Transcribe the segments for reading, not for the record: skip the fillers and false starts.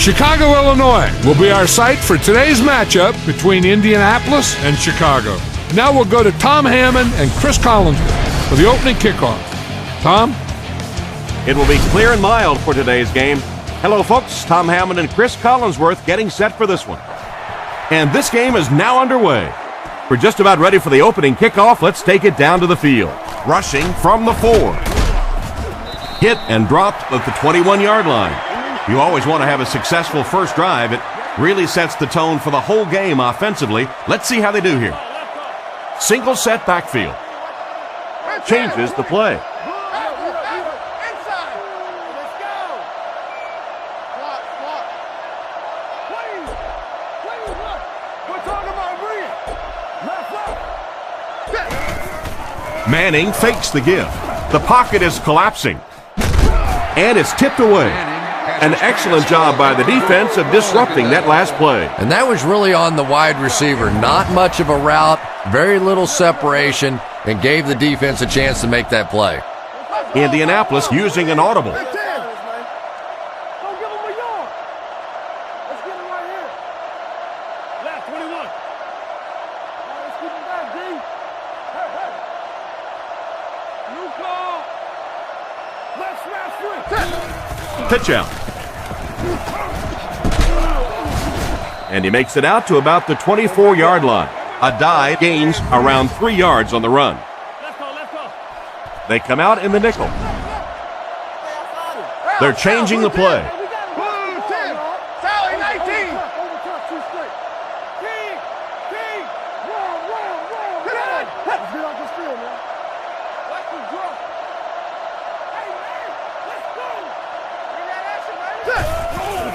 Chicago, Illinois will be our site for today's matchup between Indianapolis and Chicago. Now we'll go to Tom Hammond and Chris Collinsworth for the opening kickoff. Tom? It will be clear and mild for today's game. Hello, folks. Tom Hammond and Chris Collinsworth getting set for this one. And this game is now underway. We're just about ready for the opening kickoff. Let's take it down to the field. Rushing from the 4. Hit and dropped at the 21-yard line. You always want to have a successful first drive. It really sets the tone for the whole game offensively. Let's see how they do here. Single set backfield. Changes the play. Manning fakes the give. The pocket is collapsing. And it's tipped away. An excellent job by the defense of disrupting that last play. And that was really on the wide receiver. Not much of a route, very little separation, and gave the defense a chance to make that play. Indianapolis using an audible. Pitch out. And he makes it out to about the 24-yard line. A dive gains around 3 yards on the run. They come out in the nickel. They're changing the play.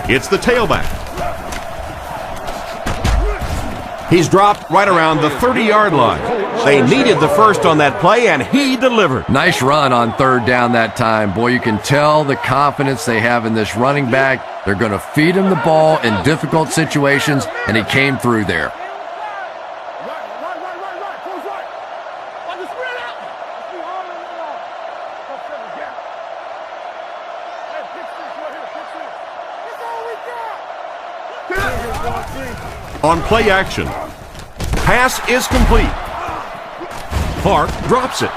It's the tailback. He's dropped right around the 30-yard line. They needed the first on that play, and he delivered. Nice run on third down that time. Boy, you can tell the confidence they have in this running back. They're going to feed him the ball in difficult situations, and he came through there. On play action. Pass is complete. Clark drops it.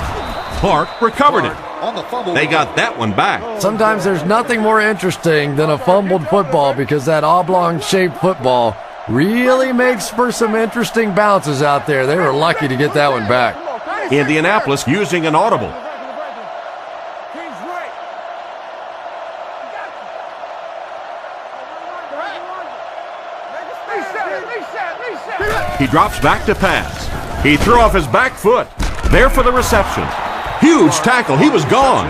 Clark recovered it. They got that one back. Sometimes there's nothing more interesting than a fumbled football because that oblong-shaped football really makes for some interesting bounces out there. They were lucky to get that one back. Indianapolis using an audible. He drops back to pass. He threw off his back foot. There for the reception. Huge tackle. He was gone.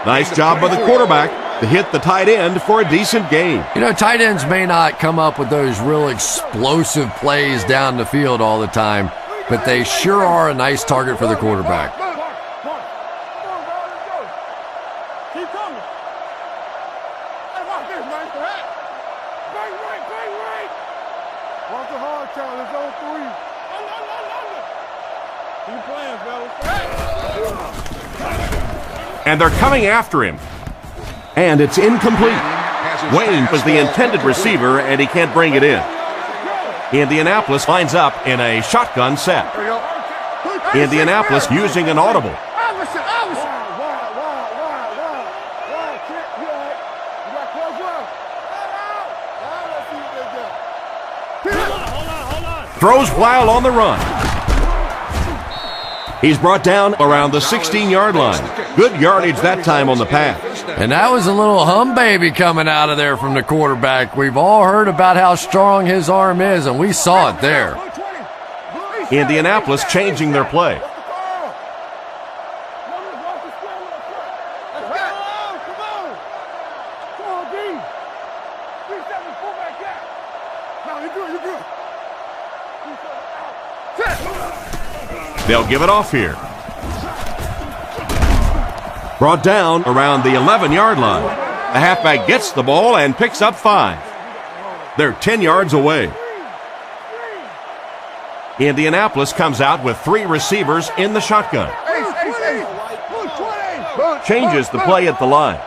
Nice job by the quarterback to hit the tight end for a decent gain. You know, tight ends may not come up with those real explosive plays down the field all the time, but they sure are a nice target for the quarterback. And they're coming after him. And it's incomplete. Wayne was the intended receiver, and he can't bring it in. Indianapolis lines up in a shotgun set. Indianapolis using an audible. Throws while on the run. He's brought down around the 16-yard line. Good yardage that time on the pass. And that was a little hum baby coming out of there from the quarterback. We've all heard about how strong his arm is, and we saw it there. Indianapolis changing their play. They'll give it off here. Brought down around the 11-yard line. The halfback gets the ball and picks up 5. They're 10 yards away. Indianapolis comes out with 3 receivers in the shotgun. Changes the play at the line.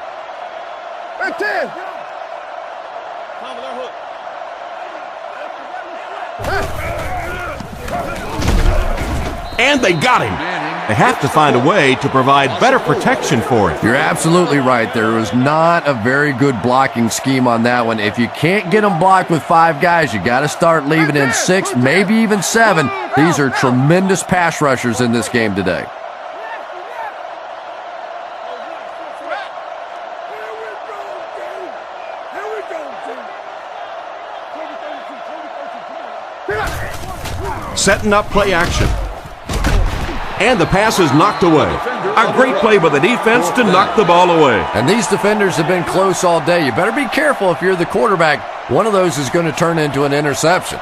And they got him. They have to find a way to provide better protection for him. You're absolutely right. There was not a very good blocking scheme on that one. If you can't get them blocked with 5 guys, you got to start leaving in 6, maybe even 7. These are tremendous pass rushers in this game today. Setting up play action. And the pass is knocked away. A great play by the defense to knock the ball away. And these defenders have been close all day. You better be careful if you're the quarterback. One of those is going to turn into an interception.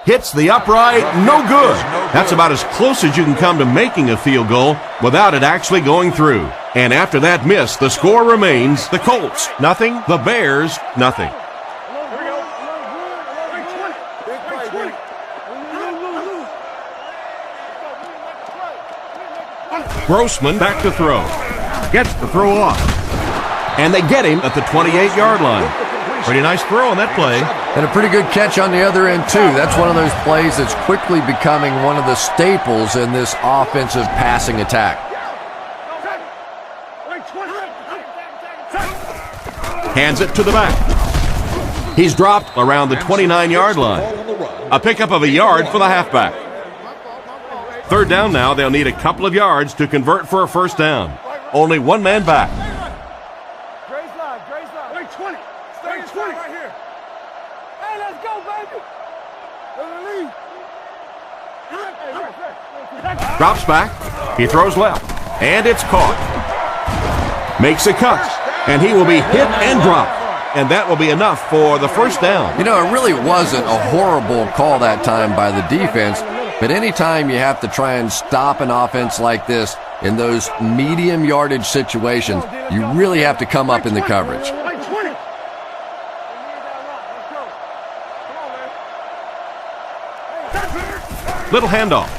Hits the upright, no good. That's about as close as you can come to making a field goal without it actually going through. And after that miss, the score remains the Colts, nothing, the Bears, nothing. Grossman back to throw. Gets the throw off. And they get him at the 28-yard line. Pretty nice throw on that play. And a pretty good catch on the other end, too. That's one of those plays that's quickly becoming one of the staples in this offensive passing attack. Hands it to the back. He's dropped around the 29-yard line. A pickup of a yard for the halfback. Third down now. They'll need a couple of yards to convert for a first down. Only one man back. Drops back. He throws left. And it's caught. Makes a cut. And he will be hit and dropped. And that will be enough for the first down. You know, it really wasn't a horrible call that time by the defense. But anytime you have to try and stop an offense like this in those medium yardage situations, you really have to come up in the coverage. Little handoff.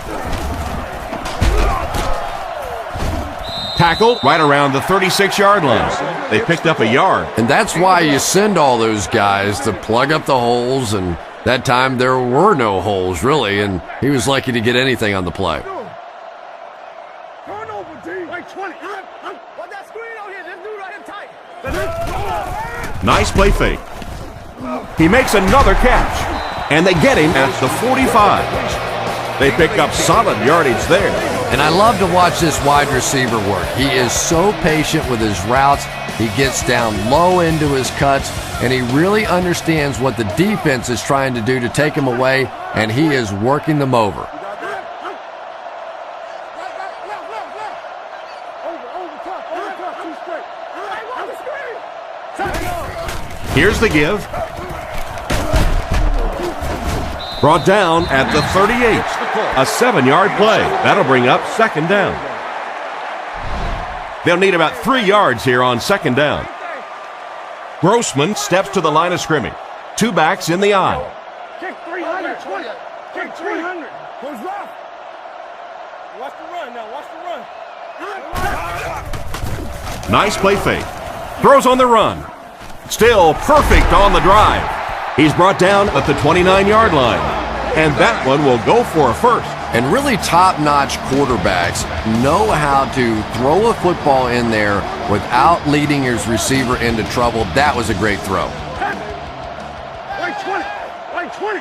Tackle right around the 36-yard line. They picked up a yard. And that's why you send all those guys to plug up the holes, and that time there were no holes, really, and he was lucky to get anything on the play. Nice play fake. He makes another catch, and they get him at the 45. They pick up solid yardage there. And I love to watch this wide receiver work. He is so patient with his routes. He gets down low into his cuts, and he really understands what the defense is trying to do to take him away, and he is working them over. Here's the give. Brought down at the 38. A 7-yard play. That'll bring up second down. They'll need about 3 yards here on second down. Grossman steps to the line of scrimmage. 2 backs in the aisle. Kick 300. Kick 300. Goes left. Watch the run now. Watch the run. Nice play fake. Throws on the run. Still perfect on the drive. He's brought down at the 29-yard line. And that one will go for a first. And really top-notch quarterbacks know how to throw a football in there without leading his receiver into trouble. That was a great throw. Right 20. Right 20.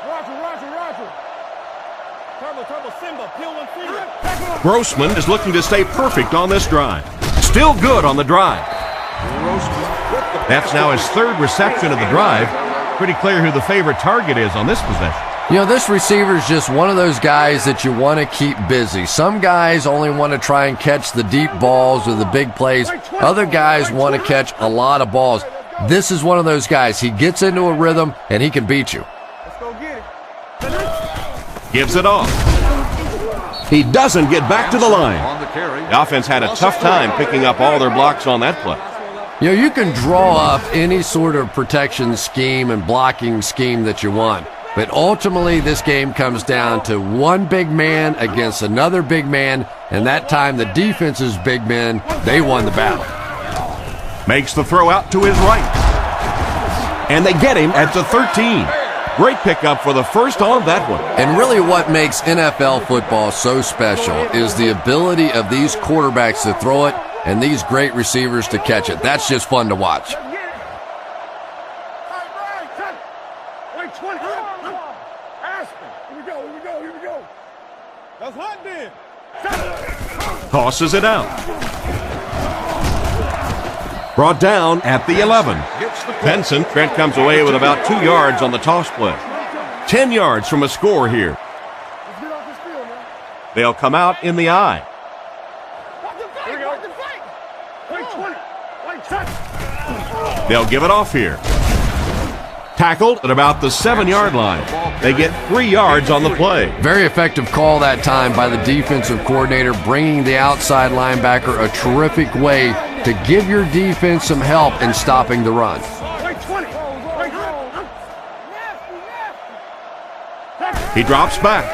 Roger. Turbo, Simba. Peel one finger. Grossman is looking to stay perfect on this drive. Still good on the drive. That's now his 3rd reception of the drive. Pretty clear who the favorite target is on this possession. You know, this receiver is just one of those guys that you want to keep busy. Some guys only want to try and catch the deep balls or the big plays. Other guys want to catch a lot of balls. This is one of those guys. He gets into a rhythm, and he can beat you. Let's go get it. Gives it off. He doesn't get back to the line. The offense had a tough time picking up all their blocks on that play. You know, you can draw up any sort of protection scheme and blocking scheme that you want. But ultimately, this game comes down to one big man against another big man, and that time the defense's big men, they won the battle. Makes the throw out to his right. And they get him at the 13. Great pickup for the first on that one. And really what makes NFL football so special is the ability of these quarterbacks to throw it and these great receivers to catch it. That's just fun to watch. Tosses it out. Brought down at the 11. Benson, Trent comes away with about 2 yards on the toss play. 10 yards from a score here. They'll come out in the eye. They'll give it off here. Tackled at about the 7-yard line. They get 3 yards on the play. Very effective call that time by the defensive coordinator, bringing the outside linebacker a terrific way to give your defense some help in stopping the run. He drops back.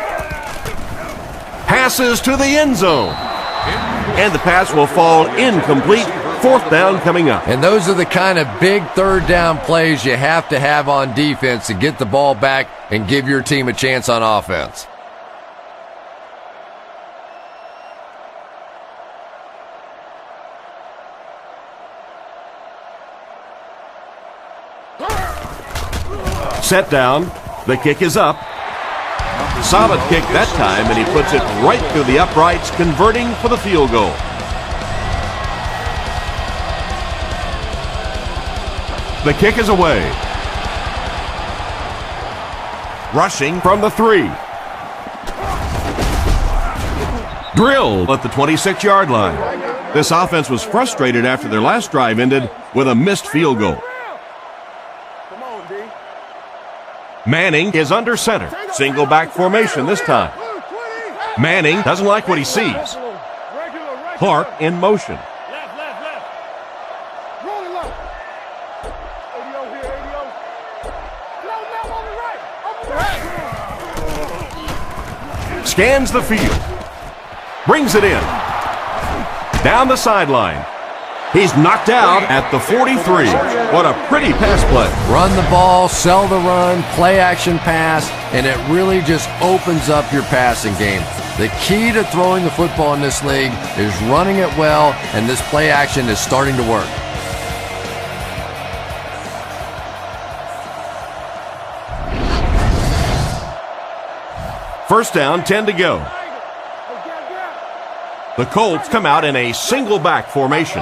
Passes to the end zone. And the pass will fall incomplete. 4th down coming up. And those are the kind of big third down plays you have to have on defense to get the ball back and give your team a chance on offense. Set down. The kick is up. Solid kick that time, and he puts it right through the uprights, converting for the field goal. The kick is away. Rushing from the 3. Drilled at the 26-yard line. This offense was frustrated after their last drive ended with a missed field goal. Manning is under center. Single back formation this time. Manning doesn't like what he sees. Clark in motion. Scans the field. Brings it in. Down the sideline. He's knocked out at the 43. What a pretty pass play. Run the ball, sell the run, play action pass, and it really just opens up your passing game. The key to throwing the football in this league is running it well, and this play action is starting to work. First down, 10 to go. The Colts come out in a single back formation.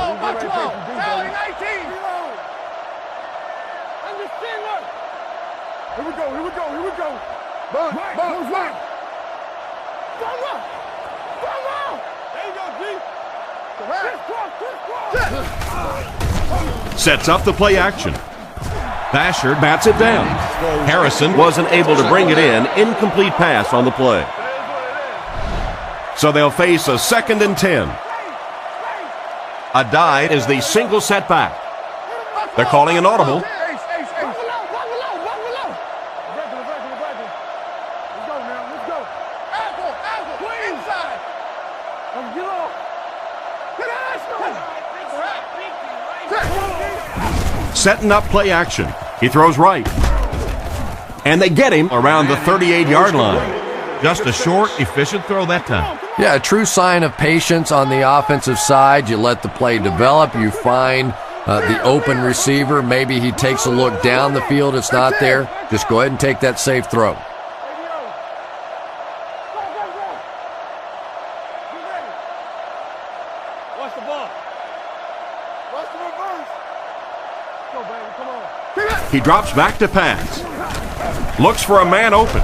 Sets up the play action. Bashard bats it down. Harrison wasn't able to bring it in. Incomplete pass on the play. So they'll face a 2nd and 10. A dive is the single setback. They're calling an audible. Setting up play action. He throws right. And they get him around the 38-yard line. Just a short, efficient throw that time. Yeah, a true sign of patience on the offensive side. You let the play develop. You find the open receiver. Maybe he takes a look down the field. It's not there. Just go ahead and take that safe throw. Watch the ball. Watch the reverse. Go, baby. Come on. He drops back to pass. Looks for a man open.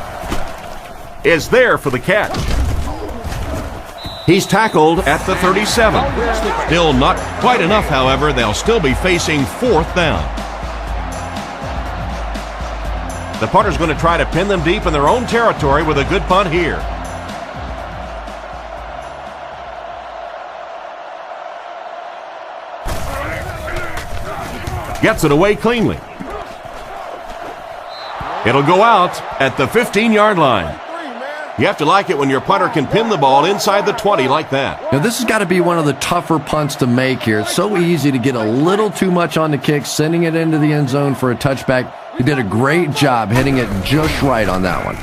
Is there for the catch. He's tackled at the 37. Still not quite enough, however. They'll still be facing 4th down. The punter's going to try to pin them deep in their own territory with a good punt here. Gets it away cleanly. It'll go out at the 15-yard line. You have to like it when your punter can pin the ball inside the 20 like that. Now, this has got to be one of the tougher punts to make here. It's so easy to get a little too much on the kick, sending it into the end zone for a touchback. He did a great job hitting it just right on that one.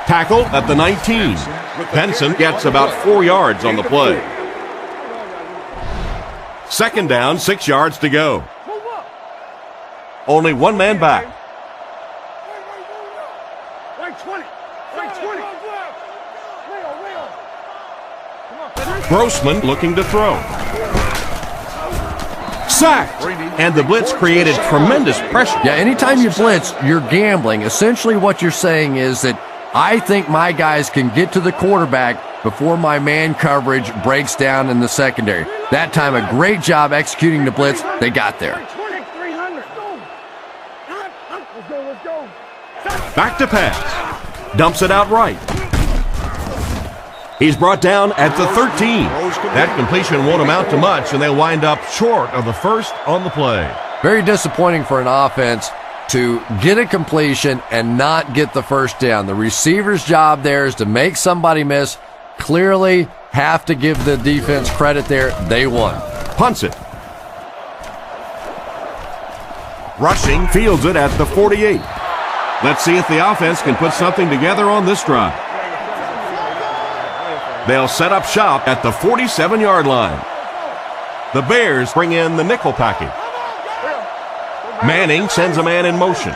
Tackle at the 19. Benson gets about 4 yards on the play. Second down, 6 yards to go. Only one man back. Grossman looking to throw. Sacked! And the blitz created tremendous pressure. Yeah, anytime you blitz, you're gambling. Essentially what you're saying is that I think my guys can get to the quarterback before my man coverage breaks down in the secondary. That time, a great job executing the blitz. They got there. Back to pass. Dumps it out right. He's brought down at the 13. That completion won't amount to much, and they'll wind up short of the first on the play. Very disappointing for an offense to get a completion and not get the first down. The receiver's job there is to make somebody miss. Clearly have to give the defense credit there. They won. Punts it. Rushing, fields it at the 48. Let's see if the offense can put something together on this drive. They'll set up shop at the 47-yard line. The Bears bring in the nickel package. Manning sends a man in motion.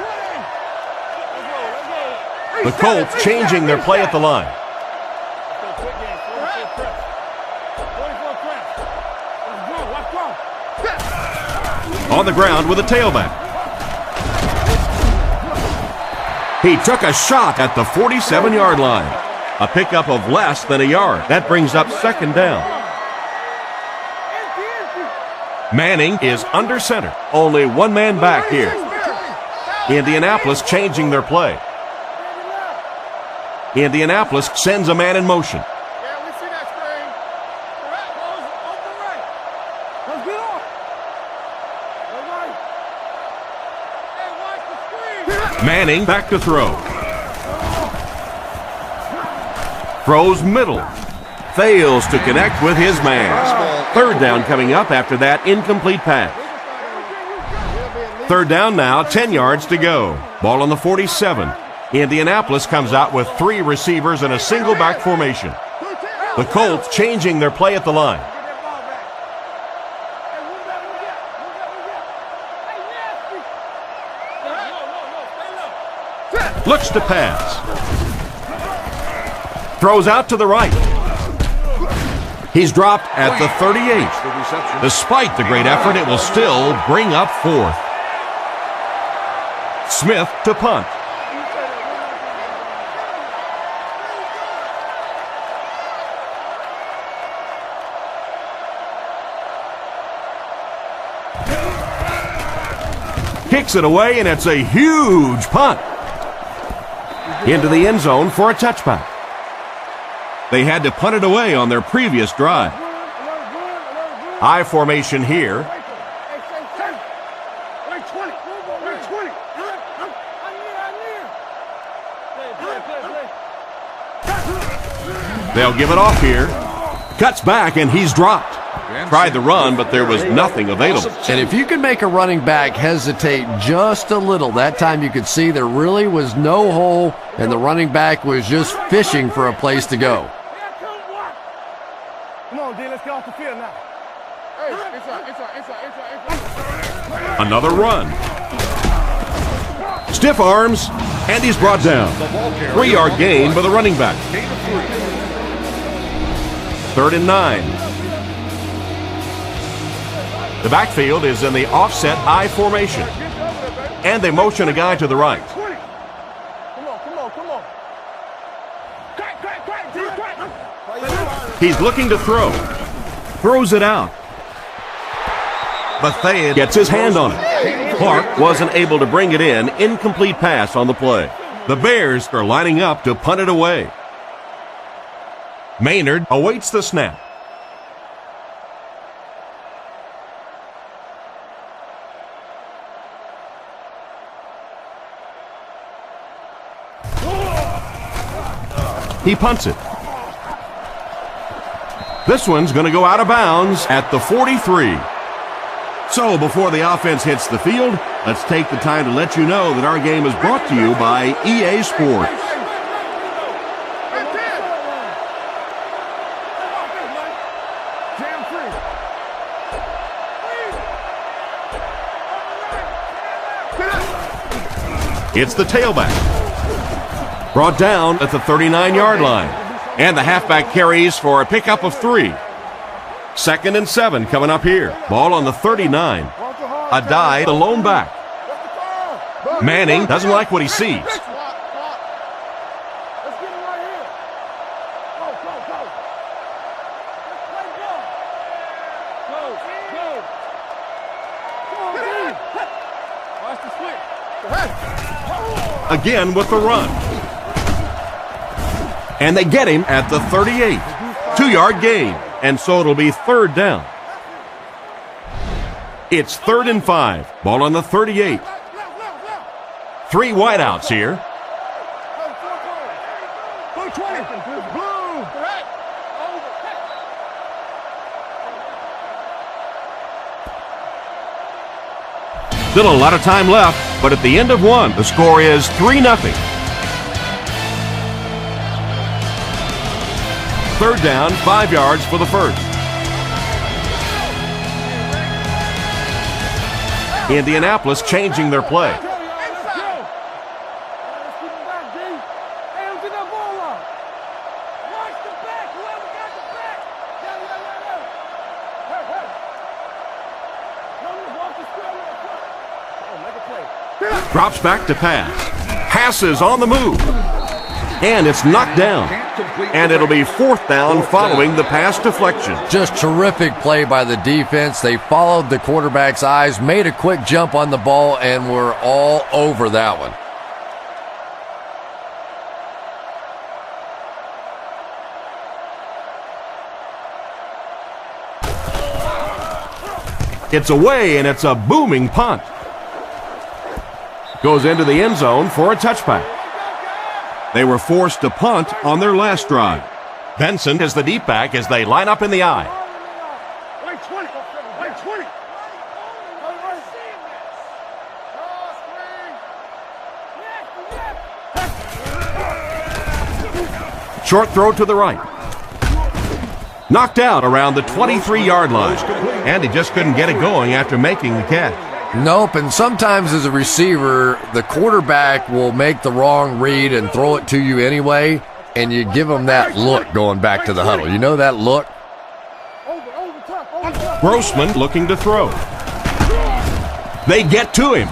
The Colts changing their play at the line. On the ground with a tailback. He took a shot at the 47-yard line. A pickup of less than a yard. That brings up second down. Manning is under center. Only one man back here. Indianapolis changing their play. Indianapolis sends a man in motion. Manning back to throw. Throws middle. Fails to connect with his man. Third down coming up after that incomplete pass. Third down now, 10 yards to go. Ball on the 47. Indianapolis comes out with 3 receivers in a single back formation. The Colts changing their play at the line. Looks to pass. Throws out to the right. He's dropped at the 38. Despite the great effort, it will still bring up 4th. Smith to punt. Kicks it away, and it's a huge punt. Into the end zone for a touchback. They had to punt it away on their previous drive. I formation here. They'll give it off here. Cuts back, and he's dropped. Tried the run, but there was nothing available. And if you can make a running back hesitate just a little, that time you could see there really was no hole, and the running back was just fishing for a place to go. Come on, D, let's get off the field now. Another run. Stiff arms, and he's brought down. 3-yard gain by the running back. 3rd and 9. The backfield is in the offset I formation. And they motion a guy to the right. He's looking to throw. Throws it out. Bethea gets his hand on it. Clark wasn't able to bring it in. Incomplete pass on the play. The Bears are lining up to punt it away. Maynard awaits the snap. He punts it. This one's going to go out of bounds at the 43. So before the offense hits the field, let's take the time to let you know that our game is brought to you by EA Sports. It's the tailback. Brought down at the 39-yard line. And the halfback carries for a pickup of 3. 2nd and 7 coming up here. Ball on the 39. Adai, the lone back. Manning doesn't like what he sees. Again with the run. And they get him at the 38. 2-yard gain. And so it'll be 3rd down. It's 3rd and 5. Ball on the 38. 3 wideouts here. Still a lot of time left, but at the end of one, the score is 3-0. 3rd down, 5 yards for the first. Indianapolis changing their play. Drops back to pass. Passes on the move. And it's knocked down. And it'll be 4th down following the pass deflection. Just terrific play by the defense. They followed the quarterback's eyes, made a quick jump on the ball, and were all over that one. It's away, and it's a booming punt. Goes into the end zone for a touchback. They were forced to punt on their last drive. Benson is the deep back as they line up in the I. Short throw to the right. Knocked out around the 23-yard line. And he just couldn't get it going after making the catch. Nope, and sometimes as a receiver, the quarterback will make the wrong read and throw it to you anyway, and you give them that look going back to the huddle. You know that look? Grossman looking to throw. They get to him.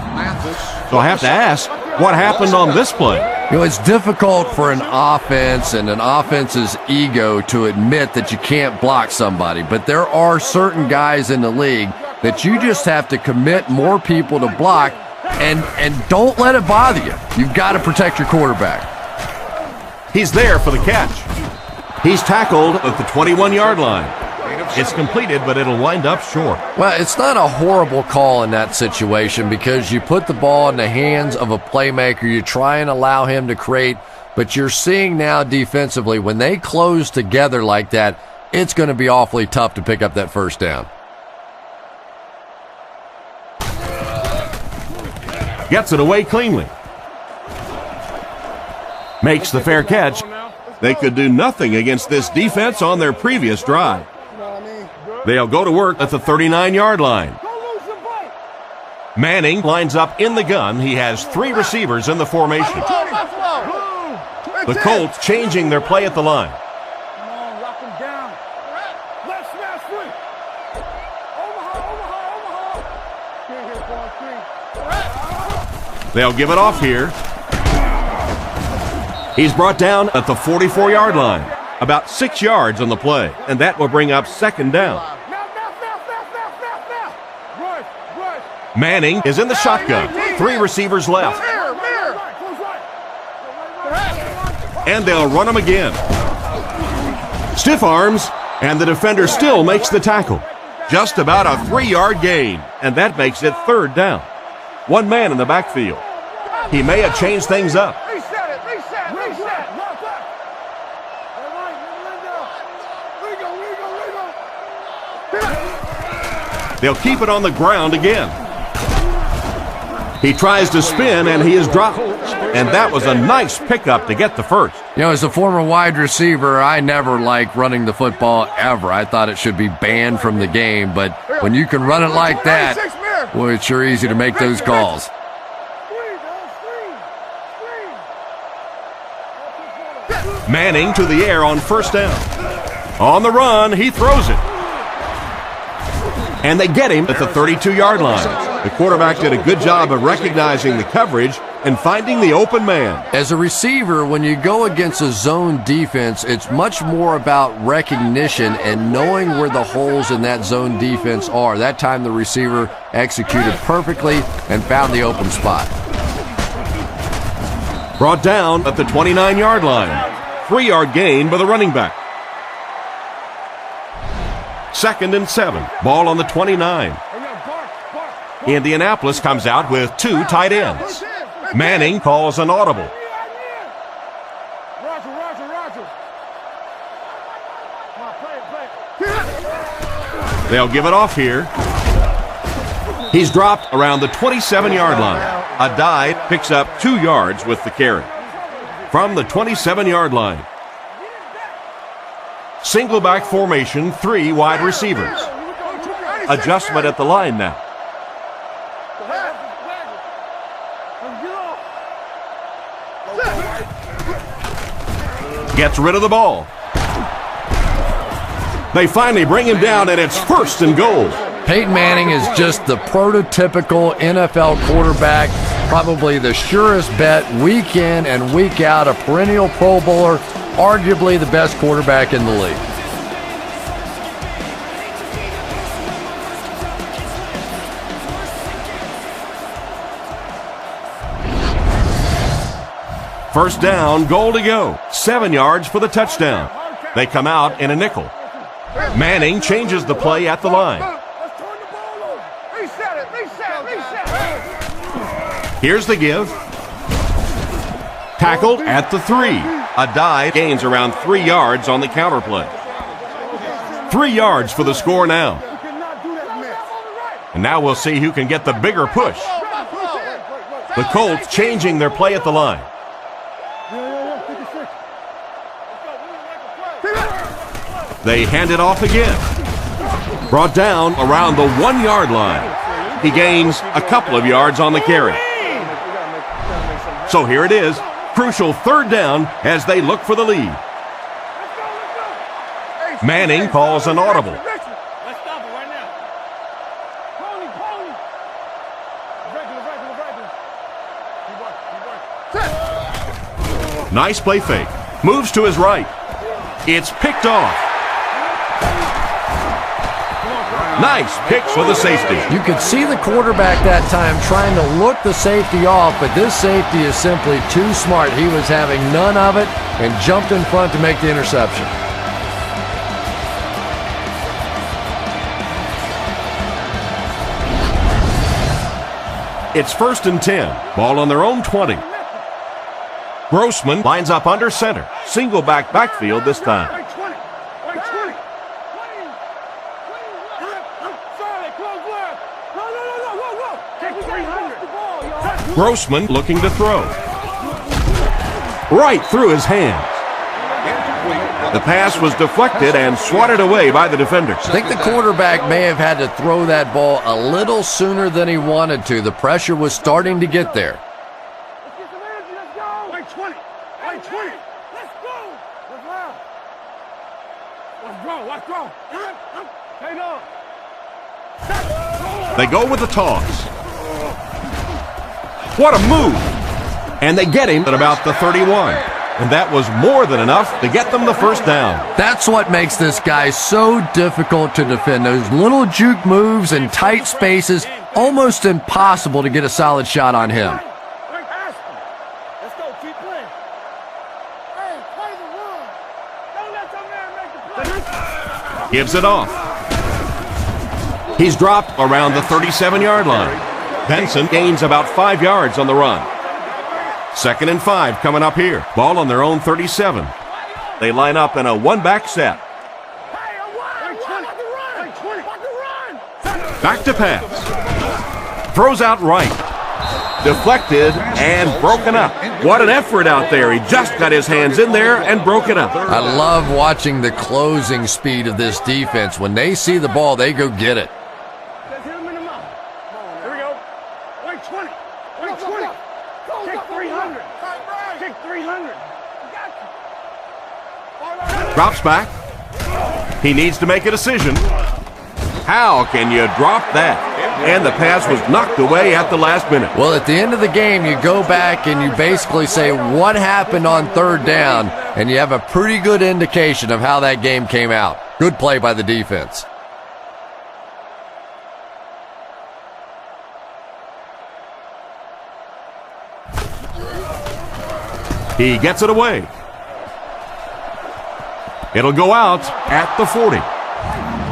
So I have to ask, what happened on this play? You know, it's difficult for an offense and an offense's ego to admit that you can't block somebody, but there are certain guys in the league that you just have to commit more people to block, and don't let it bother you. You've got to protect your quarterback. He's there for the catch. He's tackled at the 21-yard line. It's completed, but it'll wind up short. Well, it's not a horrible call in that situation because you put the ball in the hands of a playmaker. You try and allow him to create, but you're seeing now defensively, when they close together like that, it's going to be awfully tough to pick up that first down. Gets it away cleanly. Makes the fair catch. They could do nothing against this defense on their previous drive. They'll go to work at the 39-yard line. Manning lines up in the gun. He has 3 receivers in the formation. The Colts changing their play at the line. They'll give it off here. He's brought down at the 44-yard line. About 6 yards on the play, and that will bring up 2nd down. Manning is in the shotgun. 3 receivers left. And they'll run him again. Stiff arms, and the defender still makes the tackle. Just about a 3-yard gain, and that makes it 3rd down. 1 man in the backfield. He may have changed things up. They'll keep it on the ground again. He tries to spin, and he is dropped. And that was a nice pickup to get the first. You know, as a former wide receiver, I never liked running the football ever. I thought it should be banned from the game. But when you can run it like that, well, it's sure easy to make those calls. Manning to the air on first down. On the run, he throws it. And they get him at the 32-yard line. The quarterback did a good job of recognizing the coverage and finding the open man. As a receiver, when you go against a zone defense, it's much more about recognition and knowing where the holes in that zone defense are. That time the receiver executed perfectly and found the open spot. Brought down at the 29-yard line. 3-yard gain by the running back. 2nd and 7. Ball on the 29. Indianapolis comes out with 2 tight ends. Manning calls an audible. They'll give it off here. He's dropped around the 27-yard line. A dive picks up 2 yards with the carry. From the 27-yard line. Single back formation, 3 wide receivers. Adjustment at the line now. Gets rid of the ball. They finally bring him down, and it's 1st and goal. Peyton Manning is just the prototypical NFL quarterback, probably the surest bet week in and week out, a perennial Pro Bowler, arguably the best quarterback in the league. First down, goal to go. 7 yards for the touchdown. They come out in a nickel. Manning changes the play at the line. Here's the give. Tackled at the 3. A dive gains around 3 yards on the counter play. 3 yards for the score now. And now we'll see who can get the bigger push. The Colts changing their play at the line. They hand it off again. Brought down around the 1-yard line. He gains a couple of yards on the carry. So here it is. Crucial 3rd down as they look for the lead. Manning calls an audible. Nice play fake. Moves to his right. It's picked off. Nice pick for the safety. You could see the quarterback that time trying to look the safety off, but this safety is simply too smart. He was having none of it and jumped in front to make the interception. It's 1st and 10. Ball on their own 20. Grossman lines up under center. Single backfield this time. Grossman looking to throw. Right through his hands. The pass was deflected and swatted away by the defenders. I think the quarterback may have had to throw that ball a little sooner than he wanted to. The pressure was starting to get there. They go with the toss. What a move! And they get him at about the 31. And that was more than enough to get them the first down. That's what makes this guy so difficult to defend. Those little juke moves in tight spaces, almost impossible to get a solid shot on him. Gives it off. He's dropped around the 37-yard line. Benson gains about 5 yards on the run. 2nd and 5 coming up here. Ball on their own 37. They line up in a one-back set. Back to pass. Throws out right. Deflected and broken up. What an effort out there. He just got his hands in there and broke it up. I love watching the closing speed of this defense. When they see the ball, they go get it. Let's hit him in the mouth. Here we go. Wait 20. Wait 20. Kick 300. Kick 300. Drops back. He needs to make a decision. How can you drop that? And the pass was knocked away at the last minute. Well, at the end of the game, you go back and you basically say what happened on third down, and you have a pretty good indication of how that game came out. Good play by the defense. He gets it away. It'll go out at the 40.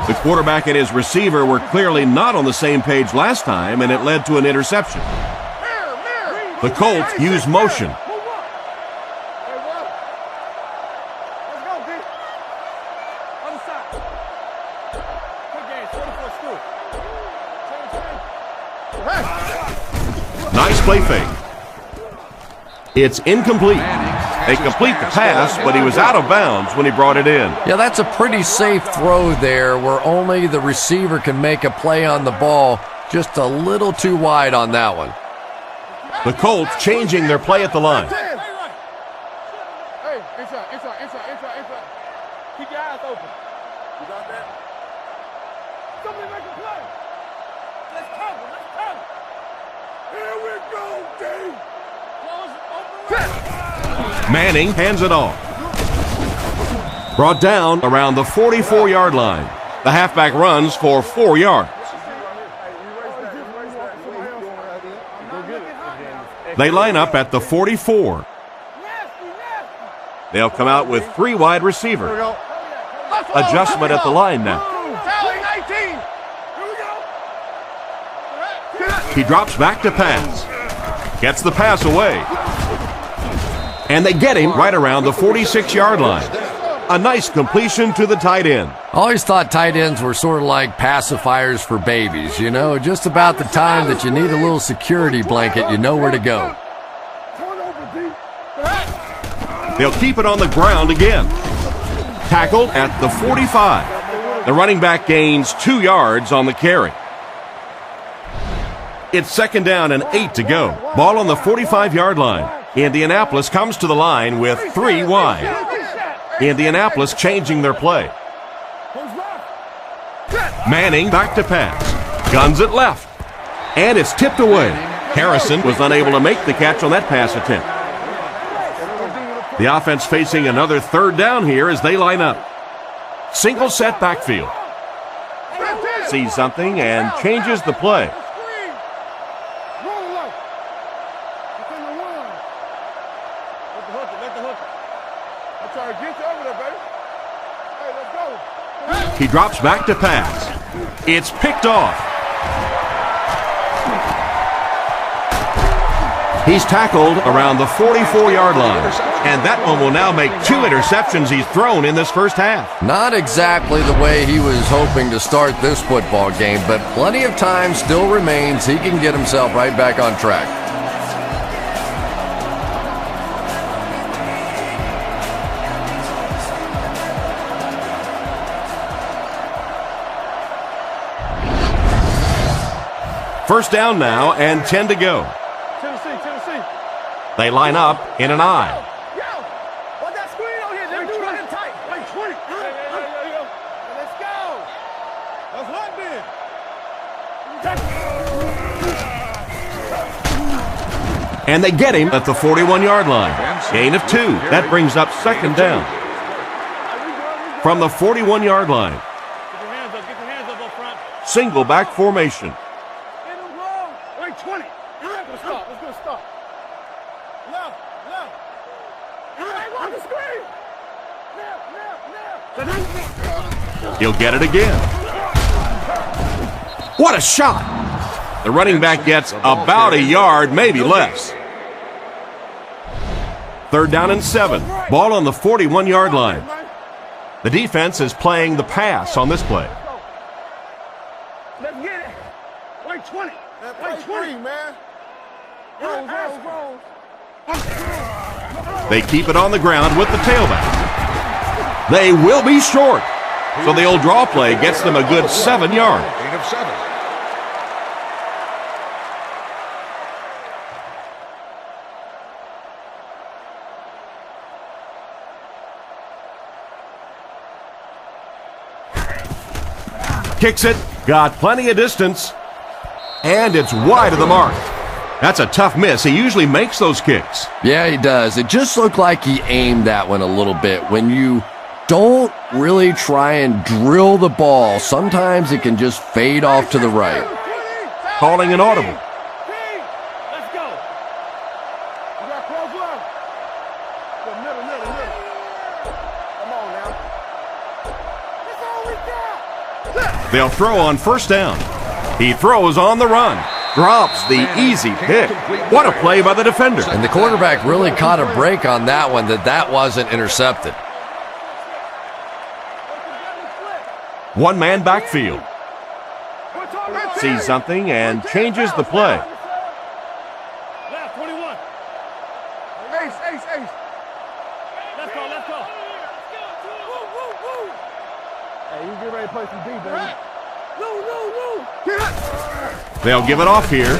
The quarterback and his receiver were clearly not on the same page last time, and it led to an interception. The Colts use motion. Nice play fake. It's incomplete. They complete the pass, but he was out of bounds when he brought it in. Yeah, that's a pretty safe throw there where only the receiver can make a play on the ball. Just a little too wide on that one. The Colts changing their play at the line. Hey, inside. Keep your eyes open. You got that? Somebody make a play. Let's cover. Here we go, D. Close, open. Manning hands it off. Brought down around the 44-yard line. The halfback runs for 4 yards. They line up at the 44. They'll come out with 3 wide receivers. Adjustment at the line now. He drops back to pass. Gets the pass away. And they get him right around the 46-yard line. A nice completion to the tight end. I always thought tight ends were sort of like pacifiers for babies. You know, just about the time that you need a little security blanket, you know where to go. They'll keep it on the ground again. Tackled at the 45. The running back gains 2 yards on the carry. It's 2nd down and 8 to go. Ball on the 45-yard line. Indianapolis comes to the line with 3 wide. Indianapolis changing their play. Manning back to pass. Guns it left. And it's tipped away. Harrison was unable to make the catch on that pass attempt. The offense facing another 3rd down here as they line up. Single set backfield. Sees something and changes the play. He drops back to pass. It's picked off. He's tackled around the 44-yard line. And that one will now make 2 interceptions he's thrown in this first half. Not exactly the way he was hoping to start this football game, but plenty of time still remains. He can get himself right back on track. First down now and 10 to go. Tennessee. They line up in an I. Yo, what that screen on here? Them dudes running tight. Wait, 20. Let's go. Let's hunt then. And they get him at the 41-yard line. Gain of 2. That brings up 2nd down. From the 41-yard line. Get your hands up front. Single back formation. Wait, 20. Let's go stop. Left. Hey, watch the screen. Left. He'll get it again. What a shot! The running back gets about a yard, maybe less. 3rd down and 7. Ball on the 41-yard line. The defense is playing the pass on this play. Let's get it. Right 20. Right 20, man. Rolls. They keep it on the ground with the tailback. They will be short. So the old draw play gets them a good 7 yards. Gain of 7. Kicks it, got plenty of distance, and it's wide of the mark. That's a tough miss. He usually makes those kicks. Yeah, he does. It just looked like he aimed that one a little bit. When you don't really try and drill the ball, sometimes it can just fade off to the right. Calling an audible. Let's go. You got close one. Go middle. Come on now. That's all we got. They'll throw on first down. He throws on the run. Drops the easy pick. What a play by the defender. And the quarterback really caught a break on that one, that wasn't intercepted. One-man backfield. Sees something and changes the play. Left 21. Ace. Let's go. Hey, you get ready to play some D, baby. No. They'll give it off here.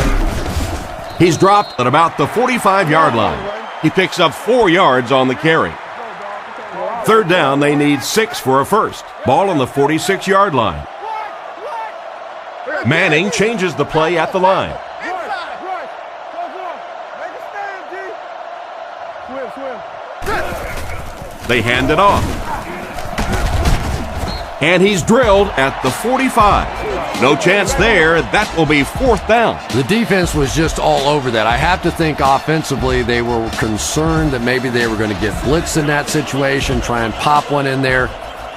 He's dropped at about the 45-yard line. He picks up 4 yards on the carry. Third down, they need 6 for a first. Ball on the 46-yard line. Manning changes the play at the line. They hand it off. And he's drilled at the 45. No chance there. That will be 4th down. The defense was just all over that. I have to think offensively they were concerned that maybe they were going to get blitzed in that situation, try and pop one in there.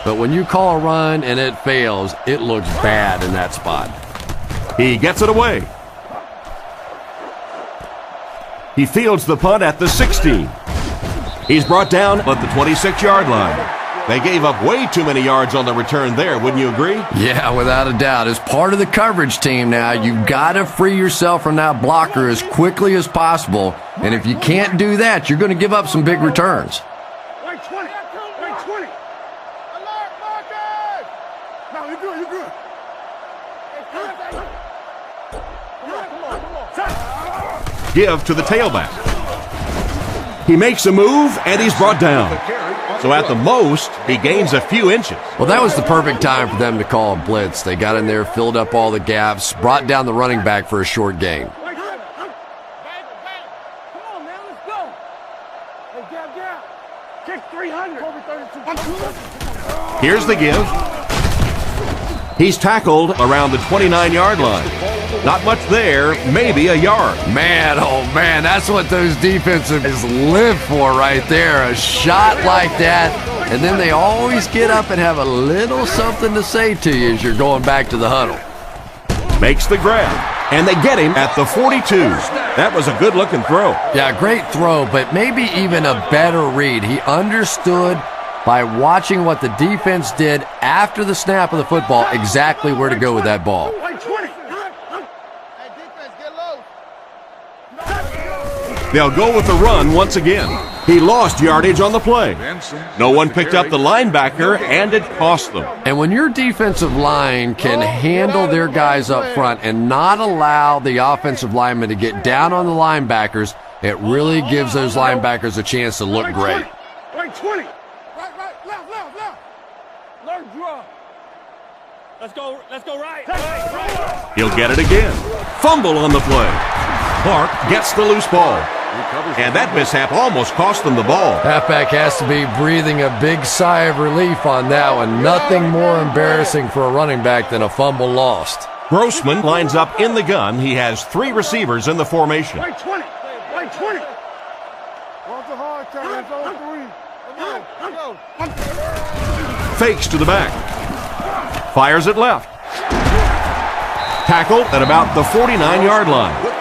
But when you call a run and it fails, it looks bad in that spot. He gets it away. He fields the punt at the 16. He's brought down at the 26-yard line. They gave up way too many yards on the return there, wouldn't you agree? Yeah, without a doubt. As part of the coverage team now, you've got to free yourself from that blocker as quickly as possible. And if you can't do that, you're going to give up some big returns. Right 20. Alert, Marcus! No, you're good. Come on. Give to the tailback. He makes a move, and he's brought down. So at the most, he gains a few inches. Well, that was the perfect time for them to call a blitz. They got in there, filled up all the gaps, brought down the running back for a short gain. Come on, man, let's go. Hey, gap. Kick 300. Here's the give. He's tackled around the 29-yard line. Not much there, maybe a yard. Man, oh man, that's what those defensives live for right there. A shot like that, and then they always get up and have a little something to say to you as you're going back to the huddle. Makes the grab, and they get him at the 42. That was a good-looking throw. Yeah, great throw, but maybe even a better read. He understood by watching what the defense did after the snap of the football exactly where to go with that ball. They'll go with the run once again. He lost yardage on the play. No one picked up the linebacker, and it cost them. And when your defensive line can handle their guys up front and not allow the offensive linemen to get down on the linebackers, it really gives those linebackers a chance to look great. Right 20. Left. Learn draw. Let's go right. He'll get it again. Fumble on the play. Clark gets the loose ball. And that mishap almost cost them the ball. Halfback has to be breathing a big sigh of relief on that one. Nothing more embarrassing for a running back than a fumble lost. Grossman lines up in the gun. He has 3 receivers in the formation. Right 20. What's the hard time? It's on 3. Fakes to the back. Fires it left. Tackled at about the 49-yard line.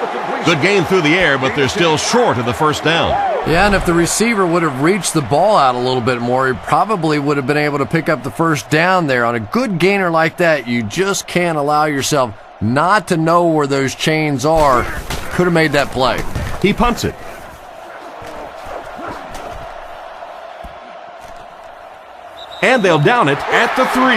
Good gain through the air, but they're still short of the first down. Yeah, and if the receiver would have reached the ball out a little bit more, he probably would have been able to pick up the first down there. On a good gainer like that, you just can't allow yourself not to know where those chains are could have made that play. He punts it. And they'll down it at the 3.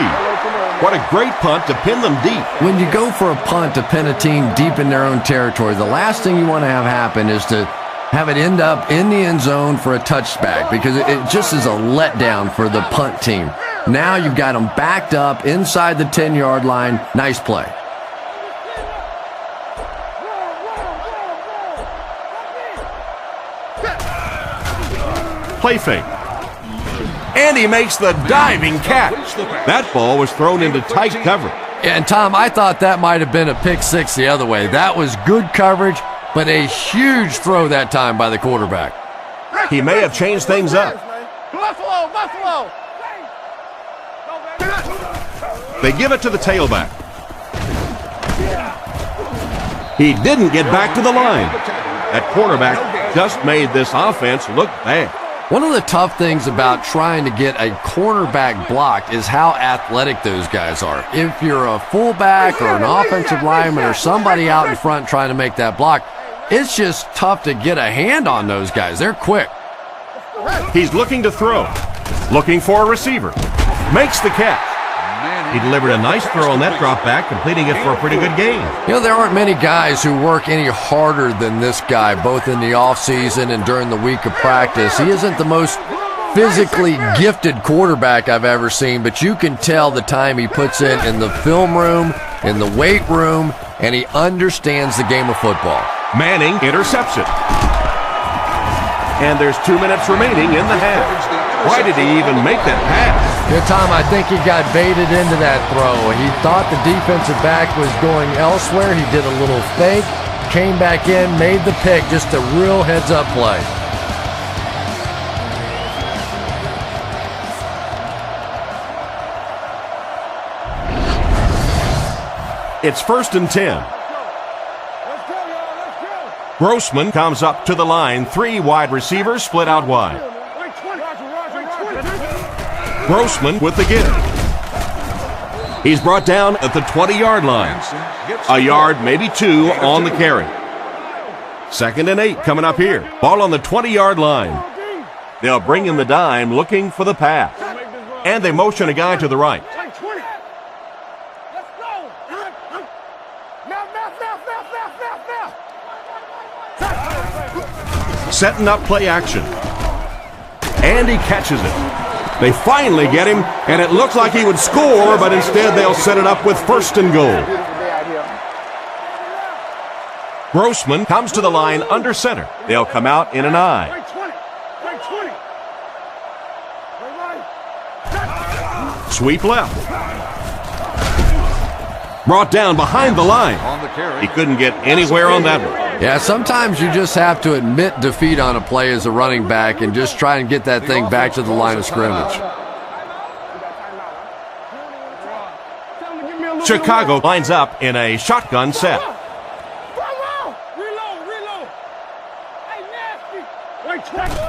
What a great punt to pin them deep. When you go for a punt to pin a team deep in their own territory, the last thing you want to have happen is to have it end up in the end zone for a touchback, because it just is a letdown for the punt team. Now you've got them backed up inside the 10-yard line. Nice play. Play fake. And he makes the diving catch. That ball was thrown into tight coverage. And Tom, I thought that might have been a pick six the other way. That was good coverage, but a huge throw that time by the quarterback. He may have changed things up. Buffalo! They give it to the tailback. He didn't get back to the line. That quarterback just made this offense look bad. One of the tough things about trying to get a cornerback blocked is how athletic those guys are. If you're a fullback or an offensive lineman or somebody out in front trying to make that block, it's just tough to get a hand on those guys. They're quick. He's looking to throw. Looking for a receiver. Makes the catch. He delivered a nice throw on that drop back, completing it for a pretty good gain. You know, there aren't many guys who work any harder than this guy, both in the offseason and during the week of practice. He isn't the most physically gifted quarterback I've ever seen, but you can tell the time he puts in the film room, in the weight room, and he understands the game of football. Manning intercepts it. And there's 2 minutes remaining in the half. Why did he even make that pass? Good, Tom, I think he got baited into that throw. He thought the defensive back was going elsewhere. He did a little fake, came back in, made the pick. Just a real heads-up play. It's 1st and 10. Grossman comes up to the line. 3 wide receivers split out wide. Grossman with the give. He's brought down at the 20-yard line. A yard, maybe 2 on the carry. 2nd and 8 coming up here. Ball on the 20-yard line. They'll bring in the dime looking for the pass. And they motion a guy to the right. Setting up play action. And he catches it. They finally get him, and it looks like he would score, but instead they'll set it up with 1st and goal. Grossman comes to the line under center. They'll come out in an I. Sweep left. Brought down behind the line. He couldn't get anywhere on that one. Yeah, sometimes you just have to admit defeat on a play as a running back and just try and get that thing back to the line of scrimmage. Chicago lines up in a shotgun set.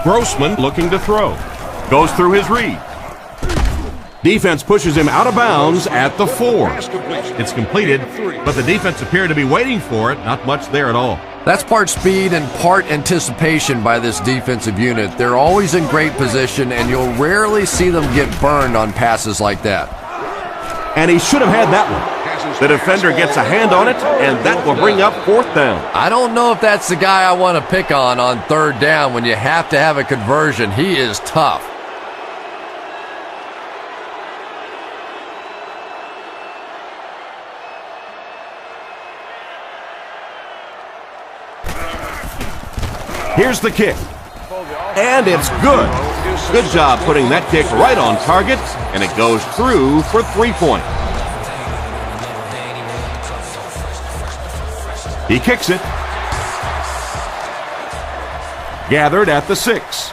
Grossman looking to throw. Goes through his read. Defense pushes him out of bounds at the 4. It's completed, but the defense appeared to be waiting for it. Not much there at all. That's part speed and part anticipation by this defensive unit. They're always in great position, and you'll rarely see them get burned on passes like that. And he should have had that one. The defender gets a hand on it, and that will bring up 4th down. I don't know if that's the guy I want to pick on 3rd down when you have to have a conversion. He is tough. Here's the kick. And it's good. Good job putting that kick right on target, and it goes through for 3 points. He kicks it. Gathered at the 6.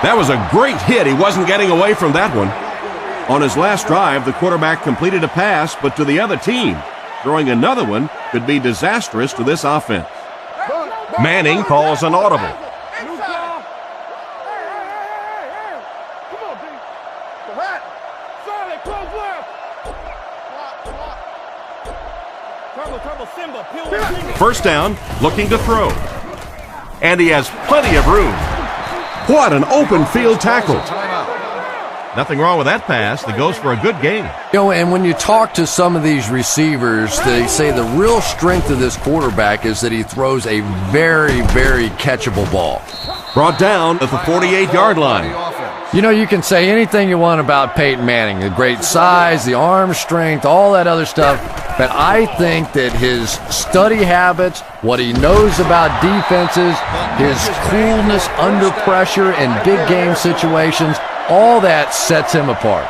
That was a great hit. He wasn't getting away from that one. On his last drive, the quarterback completed a pass, but to the other team. Throwing another one could be disastrous to this offense. Manning calls an audible. First down, looking to throw. And he has plenty of room. What an open field tackle. Nothing wrong with that pass. That goes for a good gain. You know, and when you talk to some of these receivers, they say the real strength of this quarterback is that he throws a very, very catchable ball. Brought down at the 48-yard line. You know, you can say anything you want about Peyton Manning, the great size, the arm strength, all that other stuff, but I think that his study habits, what he knows about defenses, his coolness under pressure in big game situations, all that sets him apart.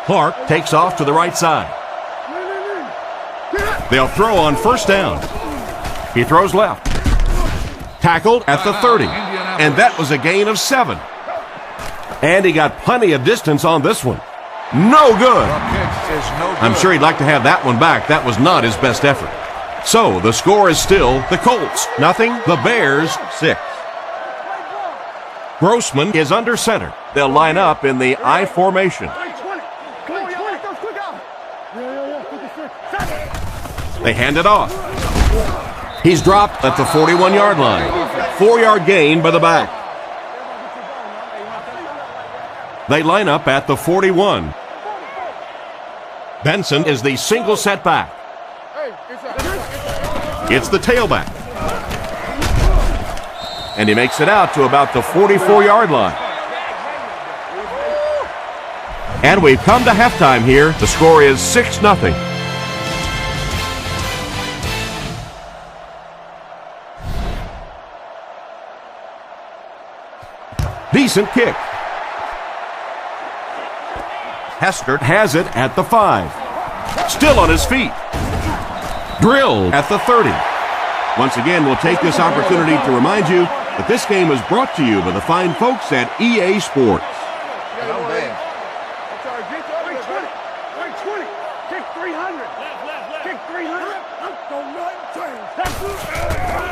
Clark takes off to the right side. They'll throw on first down. He throws left. Tackled at the 30. And that was a gain of 7. And he got plenty of distance on this one. No good. I'm sure he'd like to have that one back. That was not his best effort. So the score is still the Colts 0, the Bears 6. Grossman is under center. They'll line up in the I formation. They hand it off. He's dropped at the 41-yard line. 4-yard gain by the back. They line up at the 41. Benson is the single setback. It's the tailback. And he makes it out to about the 44-yard line. And we've come to halftime here. The score is 6-0. Decent kick. Hester has it at the 5. Still on his feet. Drilled at the 30. Once again, we'll take this opportunity to remind you that this game is brought to you by the fine folks at EA Sports.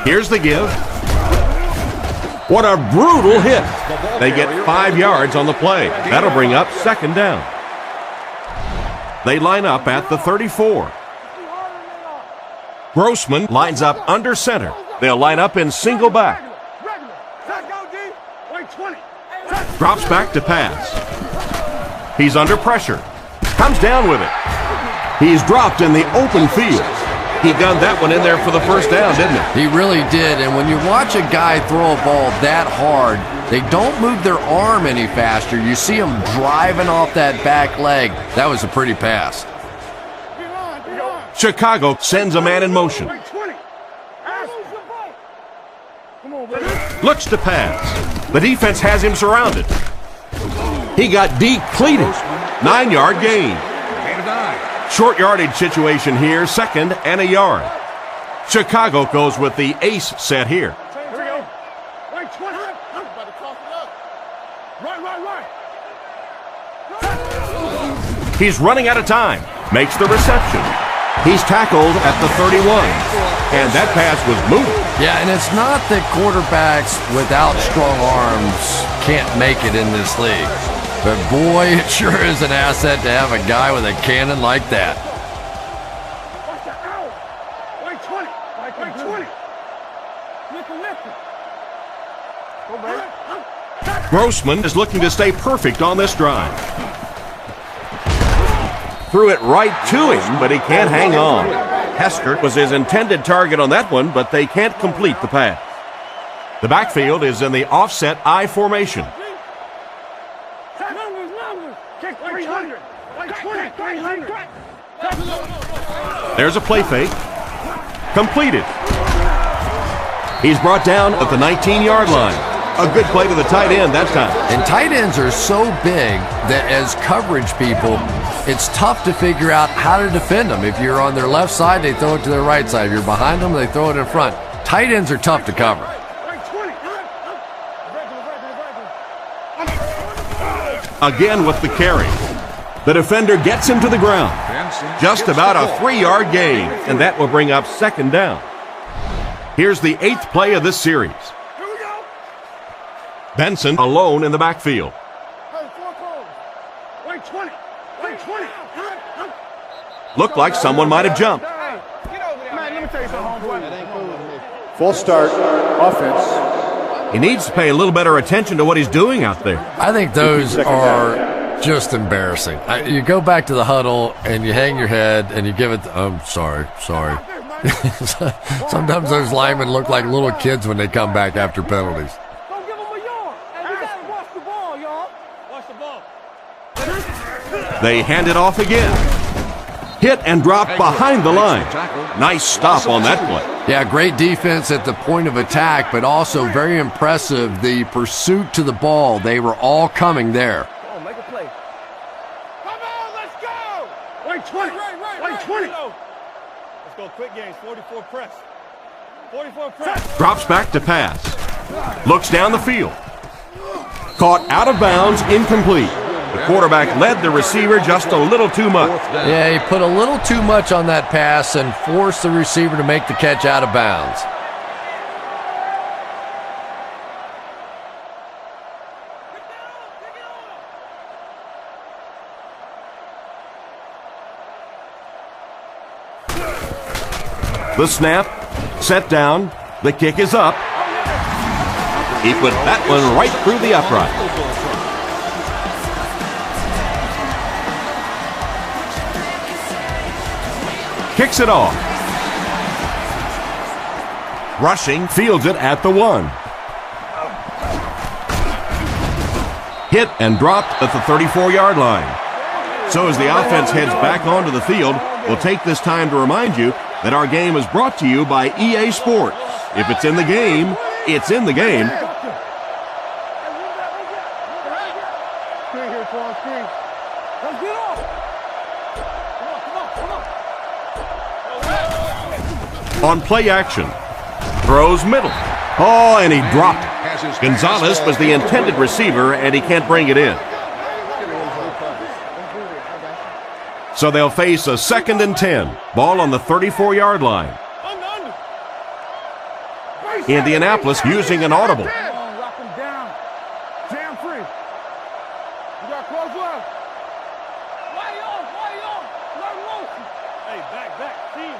Here's the give. What a brutal hit. They get 5 yards on the play. That'll bring up second down. They line up at the 34. Grossman lines up under center. They'll line up in single back. Drops back to pass. He's under pressure. Comes down with it. He's dropped in the open field. He gunned that one in there for the first down, didn't he? He really did, and when you watch a guy throw a ball that hard, they don't move their arm any faster. You see them driving off that back leg. That was a pretty pass. Chicago sends a man in motion. Looks to pass. The defense has him surrounded. He got depleted. 9-yard gain. Short yardage situation here, 2nd and a yard. Chicago goes with the ace set here. He's running out of time. Makes the reception. He's tackled at the 31. And that pass was moved. Yeah, and it's not that quarterbacks without strong arms can't make it in this league. But boy, it sure is an asset to have a guy with a cannon like that. Grossman is looking to stay perfect on this drive. Threw it right to him, but he can't hang on. Hester was his intended target on that one, but they can't complete the pass. The backfield is in the offset I formation. There's a play fake. Completed. He's brought down at the 19-yard line. A good play to the tight end that time. And tight ends are so big that as coverage people, it's tough to figure out how to defend them. If you're on their left side, they throw it to their right side. If you're behind them, they throw it in front. Tight ends are tough to cover. Again with the carry. The defender gets him to the ground. Just about a 3-yard gain, and that will bring up second down. Here's the 8th play of this series. Benson alone in the backfield. Looked like someone might have jumped. Man, let me tell you something, homeboy. Full start, offense. He needs to pay a little better attention to what he's doing out there. I think those are just embarrassing. You go back to the huddle and you hang your head and you give it, sorry. Sometimes those linemen look like little kids when they come back after penalties. Don't give him a yard. Hey, you gotta watch the ball, y'all. Watch the ball. They hand it off again. Hit and drop behind the line. Nice stop on that play. Yeah, great defense at the point of attack, but also very impressive the pursuit to the ball. They were all coming there. Come on, make a play. Come on, let's go. Wait 20. Wait 20. Let's go quick games. 44 press. 44 press. Drops back to pass. Looks down the field. Caught out of bounds, incomplete. The quarterback led the receiver just a little too much. Yeah, he put a little too much on that pass and forced the receiver to make the catch out of bounds. The snap, set down, the kick is up. He put that one right through the upright. Kicks it off. Rushing, fields it at the 1. Hit and dropped at the 34-yard line. So as the offense heads back onto the field, we'll take this time to remind you that our game is brought to you by EA Sports. If it's in the game, it's in the game. Let's get off. Come on. On play action. Throws middle. Oh, and he dropped it. Gonzalez was the intended receiver, and he can't bring it in. So they'll face a 2nd and 10. Ball on the 34-yard line. Indianapolis using an audible. Lock him down. Jam free. You got close left. Way on. Let motion. Hey, back. Team.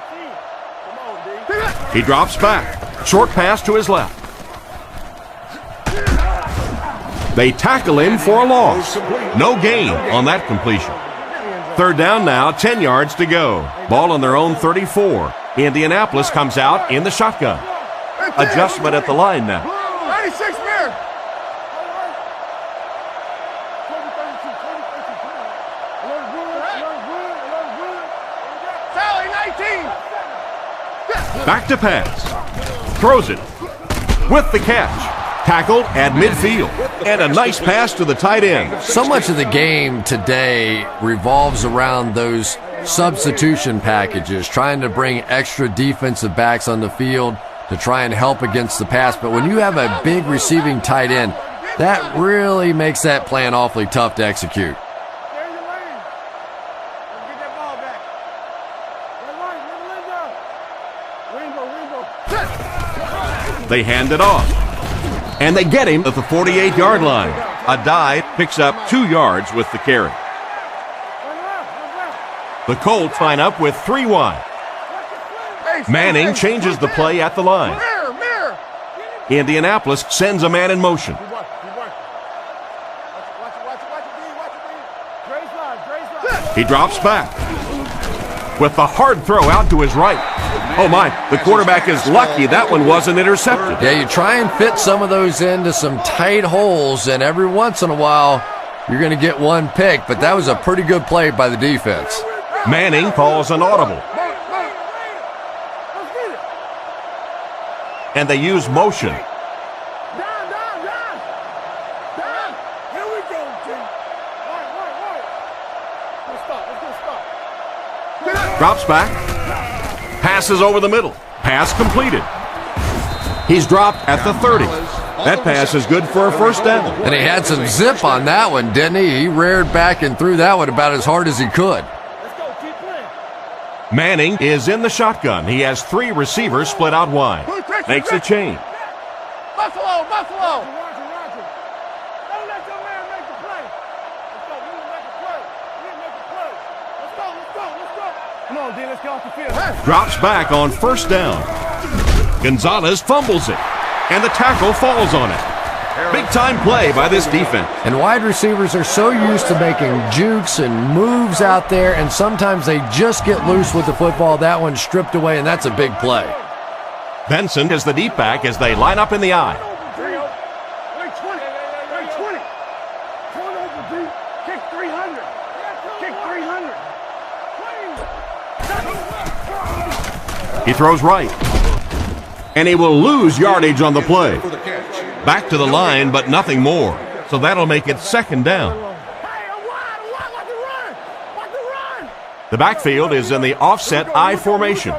Come on, D. He drops back. Short pass to his left. They tackle him for a loss. No gain on that completion. 3rd down now, 10 yards to go. Ball on their own 34. Indianapolis comes out in the shotgun. Adjustment at the line now. 96 men. Sally, 19. Back to pass. Throws it. With the catch. Tackled at midfield. And a nice pass to the tight end. So much of the game today revolves around those substitution packages, trying to bring extra defensive backs on the field to try and help against the pass. But when you have a big receiving tight end, that really makes that plan awfully tough to execute. Stay in your lane. Let's get that ball back. Ringo. They hand it off. And they get him at the 48-yard line. A dive picks up 2 yards with the carry. The Colts line up with 3 wide. Manning changes the play at the line. Indianapolis sends a man in motion. He drops back with the hard throw out to his right. Oh my, the quarterback is lucky that one wasn't intercepted. Yeah, you try and fit some of those into some tight holes, and every once in a while you're going to get one pick, but that was a pretty good play by the defense. Manning calls an audible. And they use motion. Down. Here we go, King. Right. Let's stop. Drops back. Passes over the middle. Pass completed. He's dropped at the 30. That pass is good for a 1st down. And he had some zip on that one, didn't he? He reared back and threw that one about as hard as he could. Let's go. Keep playing. Manning is in the shotgun. He has 3 receivers split out wide. Makes a change. Buffalo. Roger. Don't let your man make the play. Let's go. We didn't make a play. Let's go. Drops back on first down. Gonzalez fumbles it, and the tackle falls on it. Big-time play by this defense. And wide receivers are so used to making jukes and moves out there, and sometimes they just get loose with the football. That one's stripped away, and that's a big play. Benson is the deep back as they line up in the eye. Kick 300. Kick 300. He throws right. And he will lose yardage on the play. Back to the line, but nothing more. So that'll make it second down. The backfield is in the offset I formation.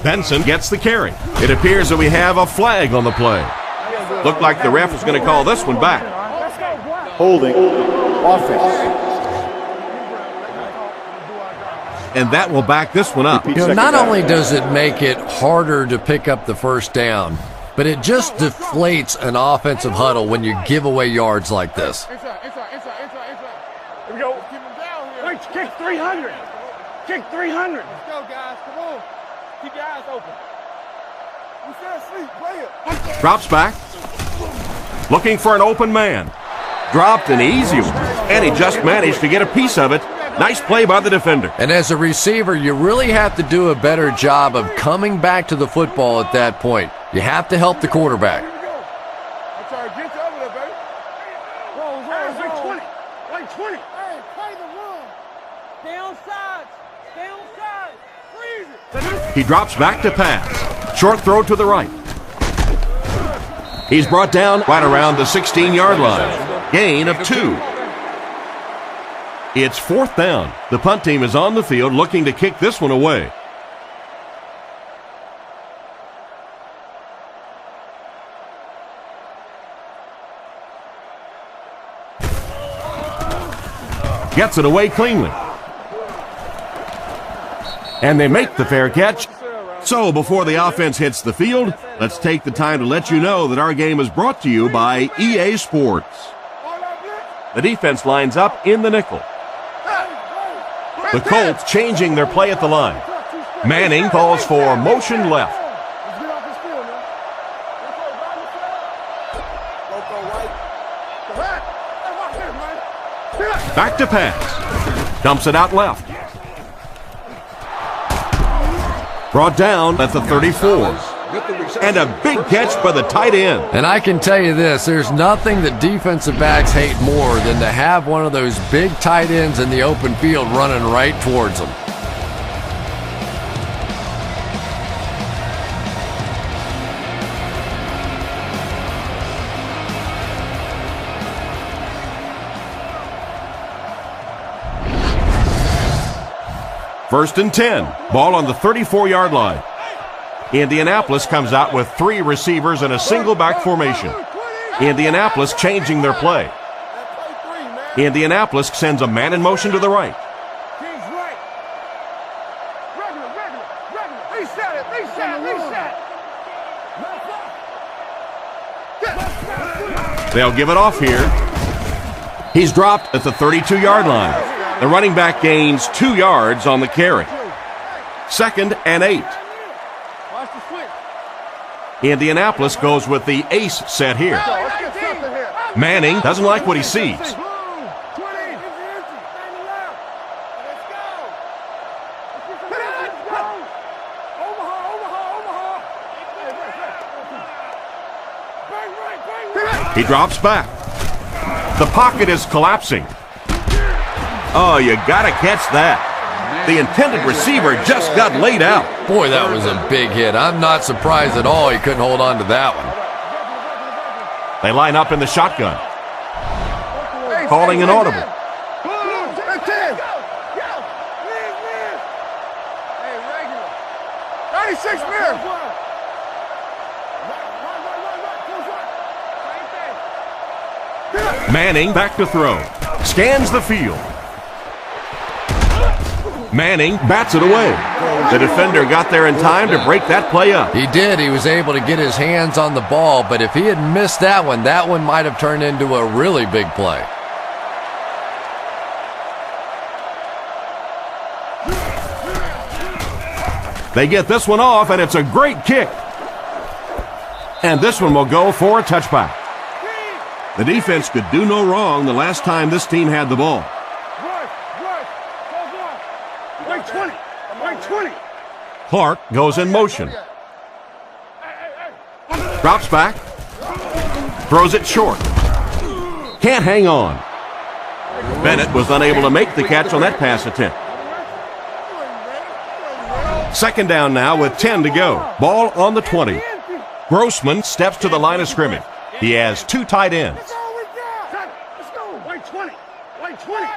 Benson gets the carry. It appears that we have a flag on the play. Looked like the ref was going to call this one back. Holding. Offense. And that will back this one up. You know, not only does it make it harder to pick up the first down, but it just deflates an offensive huddle when you give away yards like this. Inside. Here we go. Keep him down here. Wait, kick 300. Kick 300. Let's go, guys. Come on. Keep your eyes open. We said sleep. Play it. Drops back. Looking for an open man. Dropped an easy one. And he just managed to get a piece of it. Nice play by the defender. And as a receiver, you really have to do a better job of coming back to the football at that point. You have to help the quarterback. I'm trying to get you over there, baby. Roll. Like 20. Like 20. Hey, play the run. Stay on sides. Stay on sides. Freeze it. He drops back to pass. Short throw to the right. He's brought down right around the 16-yard line. Gain of 2. It's fourth down. The punt team is on the field looking to kick this one away. Gets it away cleanly. And they make the fair catch. So before the offense hits the field, let's take the time to let you know that our game is brought to you by EA Sports. The defense lines up in the nickel. The Colts changing their play at the line. Manning calls for motion left. Back to pass. Dumps it out left. Brought down at the 34. And a big catch by the tight end. And I can tell you this, there's nothing that defensive backs hate more than to have one of those big tight ends in the open field running right towards them. First and 10. Ball on the 34-yard line. Indianapolis comes out with 3 receivers in a single back formation. Indianapolis changing their play. Indianapolis sends a man in motion to the right. They'll give it off here. He's dropped at the 32-yard line. The running back gains 2 yards on the carry. Second and 8. Indianapolis goes with the ace set here. Manning doesn't like what he sees. He drops back. The pocket is collapsing. Oh, you gotta catch that. The intended receiver just got laid out. Boy, that was a big hit. I'm not surprised at all he couldn't hold on to that one. They line up in the shotgun. Calling an audible. 96 men. Manning back to throw. Scans the field. Manning bats it away. The defender got there in time to break that play up. He did. He was able to get his hands on the ball, but if he had missed that one might have turned into a really big play. They get this one off, and it's a great kick. And this one will go for a touchback. The defense could do no wrong the last time this team had the ball. Right 20. Right 20. Clark goes in motion. Drops back. Throws it short. Can't hang on. Bennett was unable to make the catch on that pass attempt. Second down now with 10 to go. Ball on the 20. Grossman steps to the line of scrimmage. He has two tight ends. Let's go. Right 20. Right 20.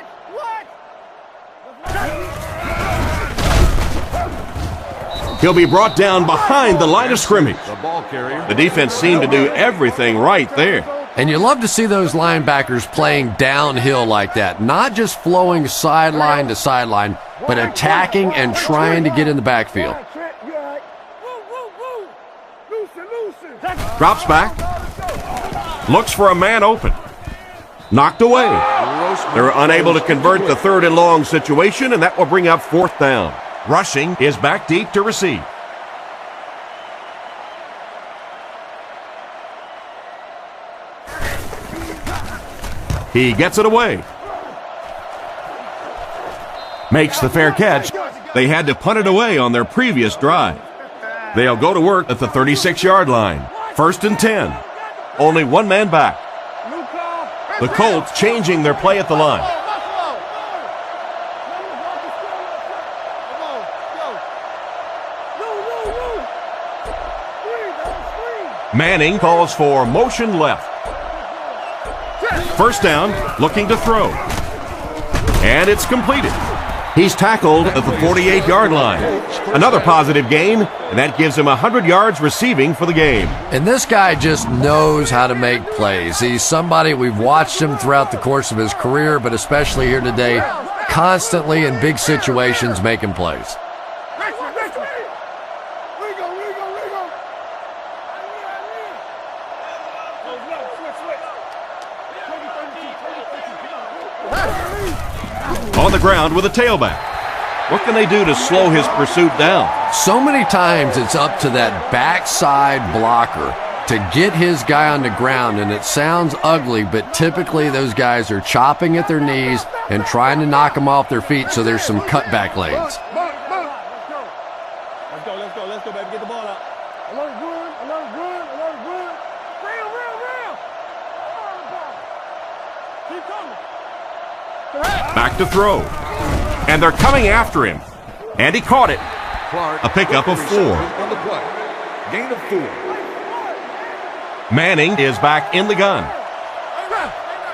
He'll be brought down behind the line of scrimmage. The defense seemed to do everything right there. And you love to see those linebackers playing downhill like that, not just flowing sideline to sideline, but attacking and trying to get in the backfield. Drops back. Looks for a man open. Knocked away. They're unable to convert the third and long situation, and that will bring up fourth down. Rushing is back deep to receive. He gets it away. Makes the fair catch. They had to punt it away on their previous drive. They'll go to work at the 36-yard line. First and 10. Only one man back. The Colts changing their play at the line. Manning calls for motion left. First down, looking to throw. And it's completed. He's tackled at the 48-yard line. Another positive gain, and that gives him 100 yards receiving for the game. And this guy just knows how to make plays. He's somebody, we've watched him throughout the course of his career, but especially here today, constantly in big situations making plays. On the ground with a tailback. What can they do to slow his pursuit down? So many times it's up to that backside blocker to get his guy on the ground, and it sounds ugly, but typically those guys are chopping at their knees and trying to knock them off their feet, so there's some cutback lanes. Let's go, baby. Get the ball out. Alert good. Real. Keep coming. Back to throw. And they're coming after him. And he caught it. A pickup of 4. On the play. Gain of 4. Manning is back in the gun.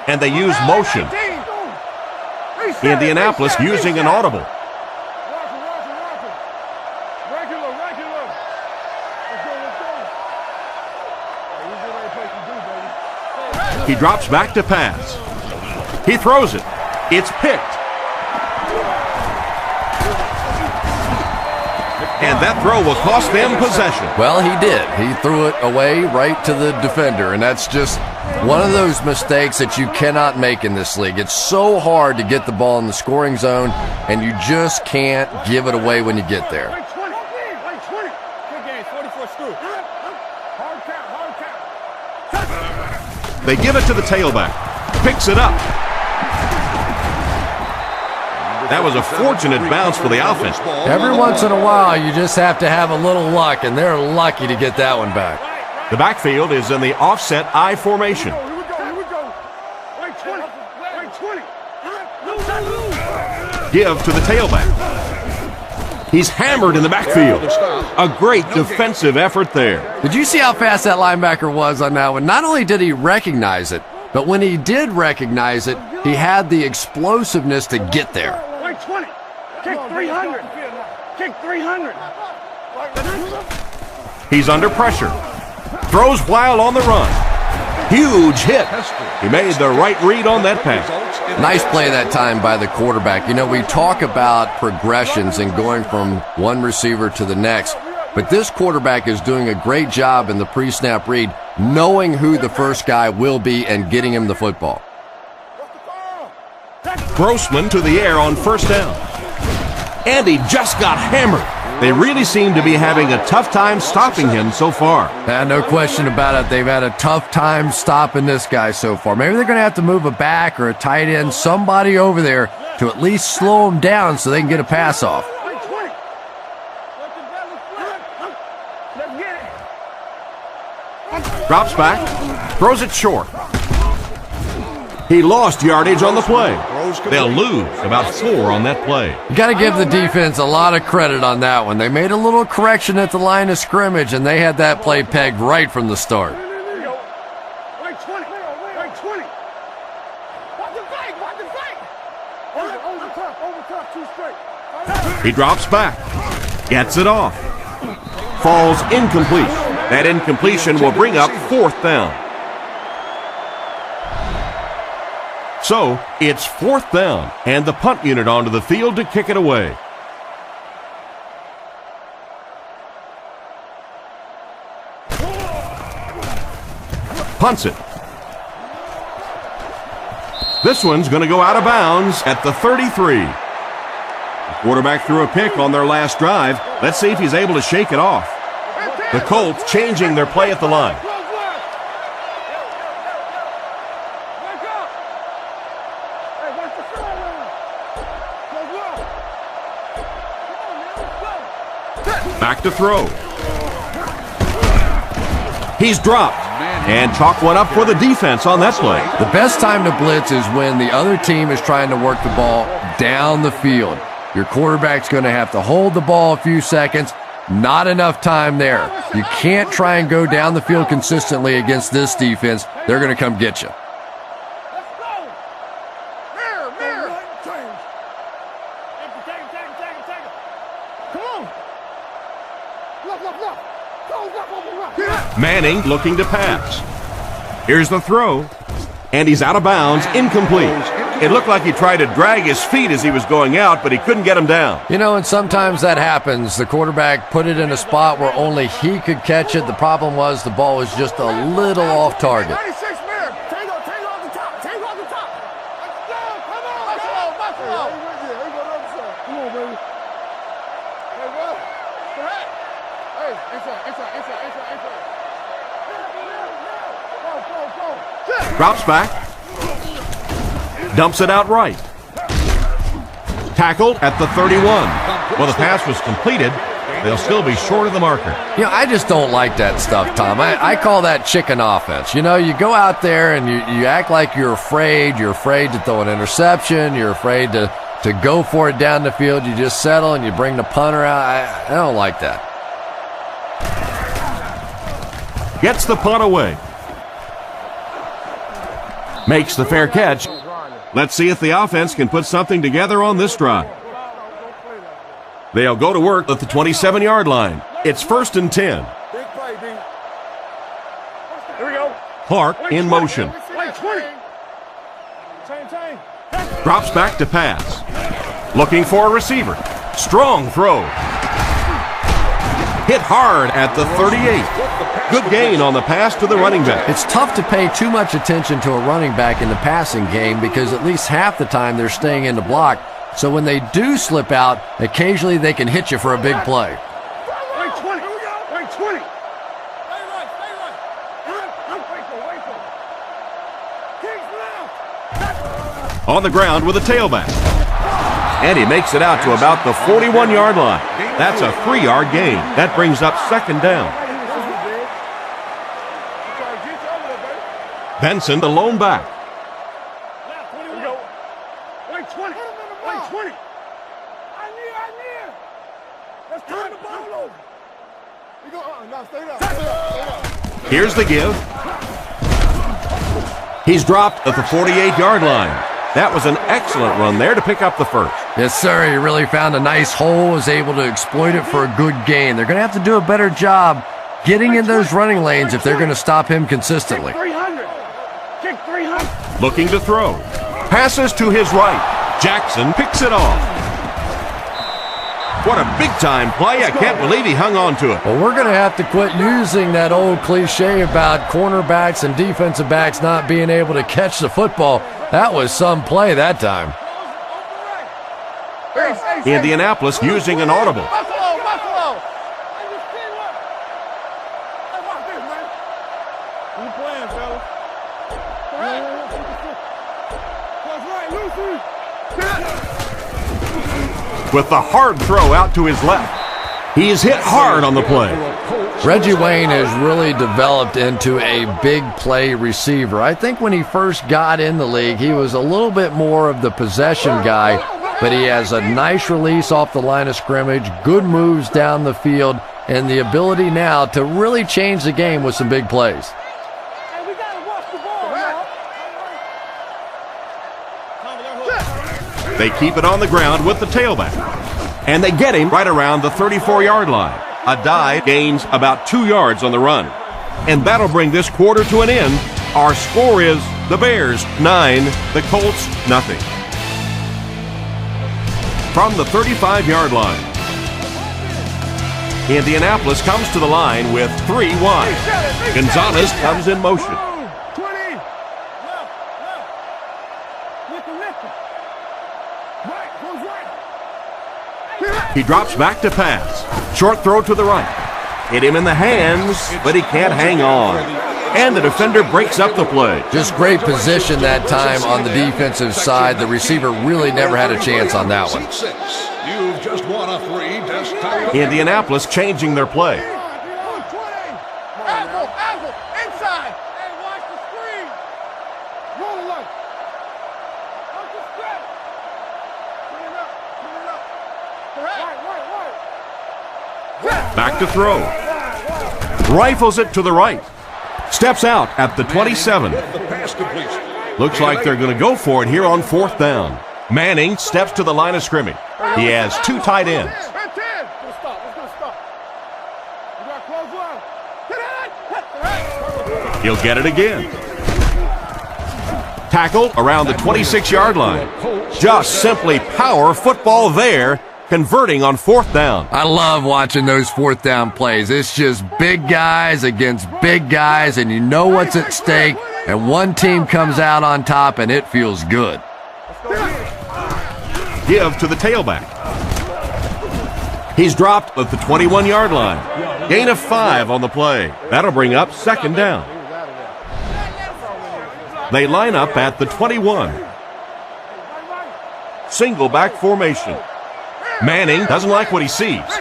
And they use motion. Indianapolis using an audible. He drops back to pass. He throws it. It's picked. And that throw will cost them possession. Well, he did. He threw it away right to the defender, and that's just one of those mistakes that you cannot make in this league. It's so hard to get the ball in the scoring zone, and you just can't give it away when you get there. They give it to the tailback. Picks it up. That was a fortunate bounce for the offense. Every once in a while, you just have to have a little luck, and they're lucky to get that one back. The backfield is in the offset I formation. Here we go. Right 20. Give to the tailback. He's hammered in the backfield. A great defensive effort there. Did you see how fast that linebacker was on that one? Not only did he recognize it, but when he did recognize it, he had the explosiveness to get there. Right 20. Kick 300. Kick 300. He's under pressure. Throws while on the run. Huge hit. He made the right read on that pass. Nice play that time by the quarterback. You know, we talk about progressions and going from one receiver to the next, but this quarterback is doing a great job in the pre-snap read, knowing who the first guy will be and getting him the football. Grossman to the air on first down. And he just got hammered. They really seem to be having a tough time stopping him so far. No question about it. They've had a tough time stopping this guy so far. Maybe they're going to have to move a back or a tight end, somebody over there to at least slow him down so they can get a pass off. Drops back, throws it short. He lost yardage on the play. They'll lose about 4 on that play. You got to give the defense a lot of credit on that one. They made a little correction at the line of scrimmage, and they had that play pegged right from the start. He drops back, gets it off, falls incomplete. That incompletion will bring up 4th down. So, it's 4th down, and the punt unit onto the field to kick it away. Punts it. This one's going to go out of bounds at the 33. The quarterback threw a pick on their last drive. Let's see if he's able to shake it off. The Colts changing their play at the line. Back to throw. He's dropped. And chalk one up for the defense on that play. The best time to blitz is when the other team is trying to work the ball down the field. Your quarterback's going to have to hold the ball a few seconds. Not enough time there. You can't try and go down the field consistently against this defense. They're going to come get you. Manning looking to pass. Here's the throw. And he's out of bounds, incomplete. It looked like he tried to drag his feet as he was going out, but he couldn't get him down. You know, and sometimes that happens. The quarterback put it in a spot where only he could catch it. The problem was the ball was just a little off target. Drops back. Dumps it out right. Tackled at the 31. Well, the pass was completed. They'll still be short of the marker. You know, I just don't like that stuff, Tom. I call that chicken offense. You know, you go out there and you act like you're afraid. You're afraid to throw an interception. You're afraid to go for it down the field. You just settle and you bring the punter out. I don't like that. Gets the punt away. Makes the fair catch. Let's see if the offense can put something together on this drive. They'll go to work at the 27-yard line. It's 1st and 10. Clark in motion. Drops back to pass. Looking for a receiver. Strong throw. Hit hard at the 38. Good gain on the pass to the running back. It's tough to pay too much attention to a running back in the passing game because at least half the time they're staying in the block. So when they do slip out, occasionally they can hit you for a big play. On the ground with a tailback. And he makes it out to about the 41-yard line. That's a 3-yard gain. That brings up 2nd down. Benson, the lone back. Here's the give. He's dropped at the 48-yard line. That was an excellent run there to pick up the first. Yes, sir. He really found a nice hole, was able to exploit it for a good gain. They're going to have to do a better job getting in those running lanes if they're going to stop him consistently. Kick 300. Looking to throw. Passes to his right. Jackson picks it off. What a big-time play. I can't believe he hung on to it. Well, we're going to have to quit using that old cliche about cornerbacks and defensive backs not being able to catch the football. That was some play that time. Indianapolis using an audible. Buffalo. You playing, fellas? That's right, Lucy. With the hard throw out to his left. He is hit hard on the play. Reggie Wayne has really developed into a big play receiver. I think when he first got in the league, he was a little bit more of the possession guy, but he has a nice release off the line of scrimmage, good moves down the field, and the ability now to really change the game with some big plays. Hey, we gotta watch the ball, y'all. They keep it on the ground with the tailback. And they get him right around the 34-yard line. A dive gains about 2 yards on the run. And that'll bring this quarter to an end. Our score is the Bears 9, the Colts nothing. From the 35-yard line, Indianapolis comes to the line with 3 wide. Gonzalez comes in motion. 20. Left. Right, goes right. He drops back to pass. Short throw to the right. Hit him in the hands, but he can't hang on. And the defender breaks up the play. Just great position that time on the defensive side. The receiver really never had a chance on that one. You've just won a free desk towel. Indianapolis changing their play. 20. Apple, inside. Hey, watch the screen. Roll the light. Watch the stretch. Clean it up. Right. Back to throw. Rifles it to the right. Steps out at the 27. The pass completion. Looks like they're going to go for it here on 4th down. Manning steps to the line of scrimmage. He has 2 tight ends. Let's stop. You got close one. He'll get it again. Tackled around the 26-yard line. Just simply power football there, converting on 4th down. I love watching those 4th down plays. It's just big guys against big guys, and you know what's at stake, and one team comes out on top, and it feels good. Give to the tailback. He's dropped at the 21-yard line. Gain of 5 on the play. That'll bring up 2nd down. They line up at the 21. Single back formation. Manning doesn't like what he sees. You good.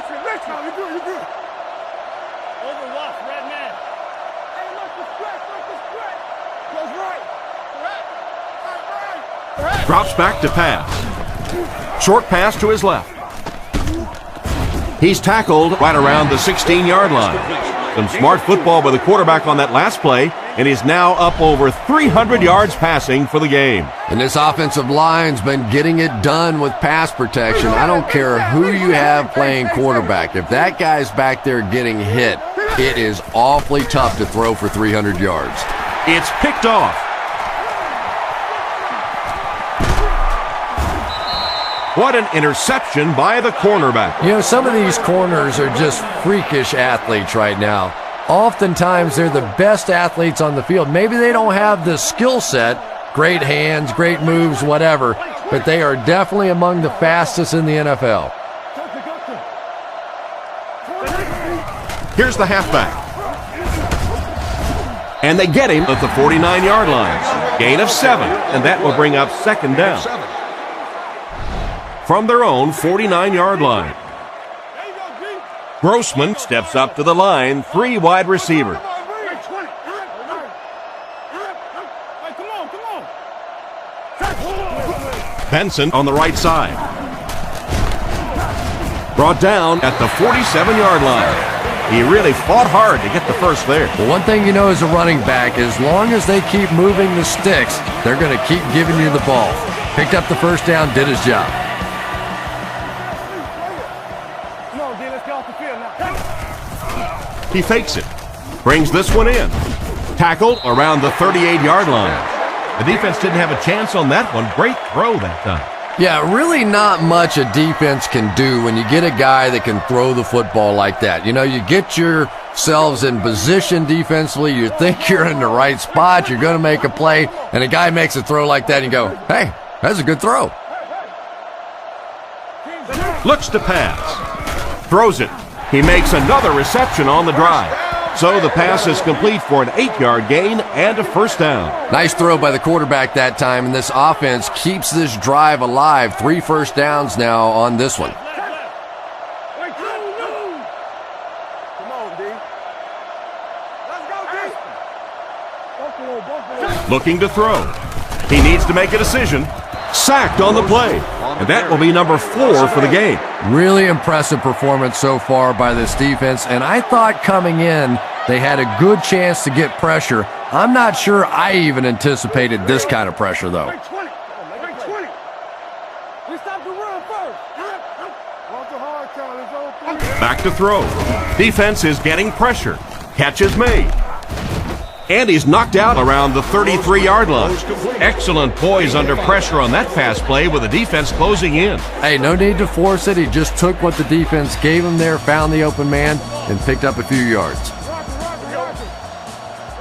Overwatch, red man. Hey, look the stretch. Goes right. Drops back to pass. Short pass to his left. He's tackled right around the 16-yard line. Some smart football by the quarterback on that last play, and he's now up over 300 yards passing for the game. And this offensive line's been getting it done with pass protection. I don't care who you have playing quarterback. If that guy's back there getting hit, it is awfully tough to throw for 300 yards. It's picked off. What an interception by the cornerback. You know, some of these corners are just freakish athletes right now. Oftentimes, they're the best athletes on the field. Maybe they don't have the skill set, great hands, great moves, whatever, but they are definitely among the fastest in the NFL. Here's the halfback. And they get him at the 49-yard line. Gain of 7, and that will bring up 2nd down. From their own 49-yard line. Grossman steps up to the line, 3 wide receivers. Benson on the right side. Brought down at the 47-yard line. He really fought hard to get the first there. Well, one thing you know as a running back, as long as they keep moving the sticks, they're going to keep giving you the ball. Picked up the first down, did his job. He fakes it. Brings this one in. Tackled around the 38-yard line. The defense didn't have a chance on that one. Great throw that time. Yeah, really not much a defense can do when you get a guy that can throw the football like that. You know, you get yourselves in position defensively, you think you're in the right spot, you're going to make a play, and a guy makes a throw like that, and you go, hey, that's a good throw. Looks to pass. Throws it. He makes another reception on the drive. So the pass is complete for an 8-yard gain and a first down. Nice throw by the quarterback that time, and this offense keeps this drive alive. 3 first downs now on this one. Come on, D. Let's go, D. Looking to throw. He needs to make a decision. Sacked on the play. And that will be number 4 for the game. Really impressive performance so far by this defense, and I thought coming in they had a good chance to get pressure. I'm not sure I even anticipated this kind of pressure, though. Break 20. Break 20. We stop the run first. Want the hard count. It's over. Back to throw. Defense is getting pressure. Catch is made. And he's knocked out around the 33-yard line. Excellent poise under pressure on that pass play with the defense closing in. Hey, no need to force it. He just took what the defense gave him there, found the open man, and picked up a few yards.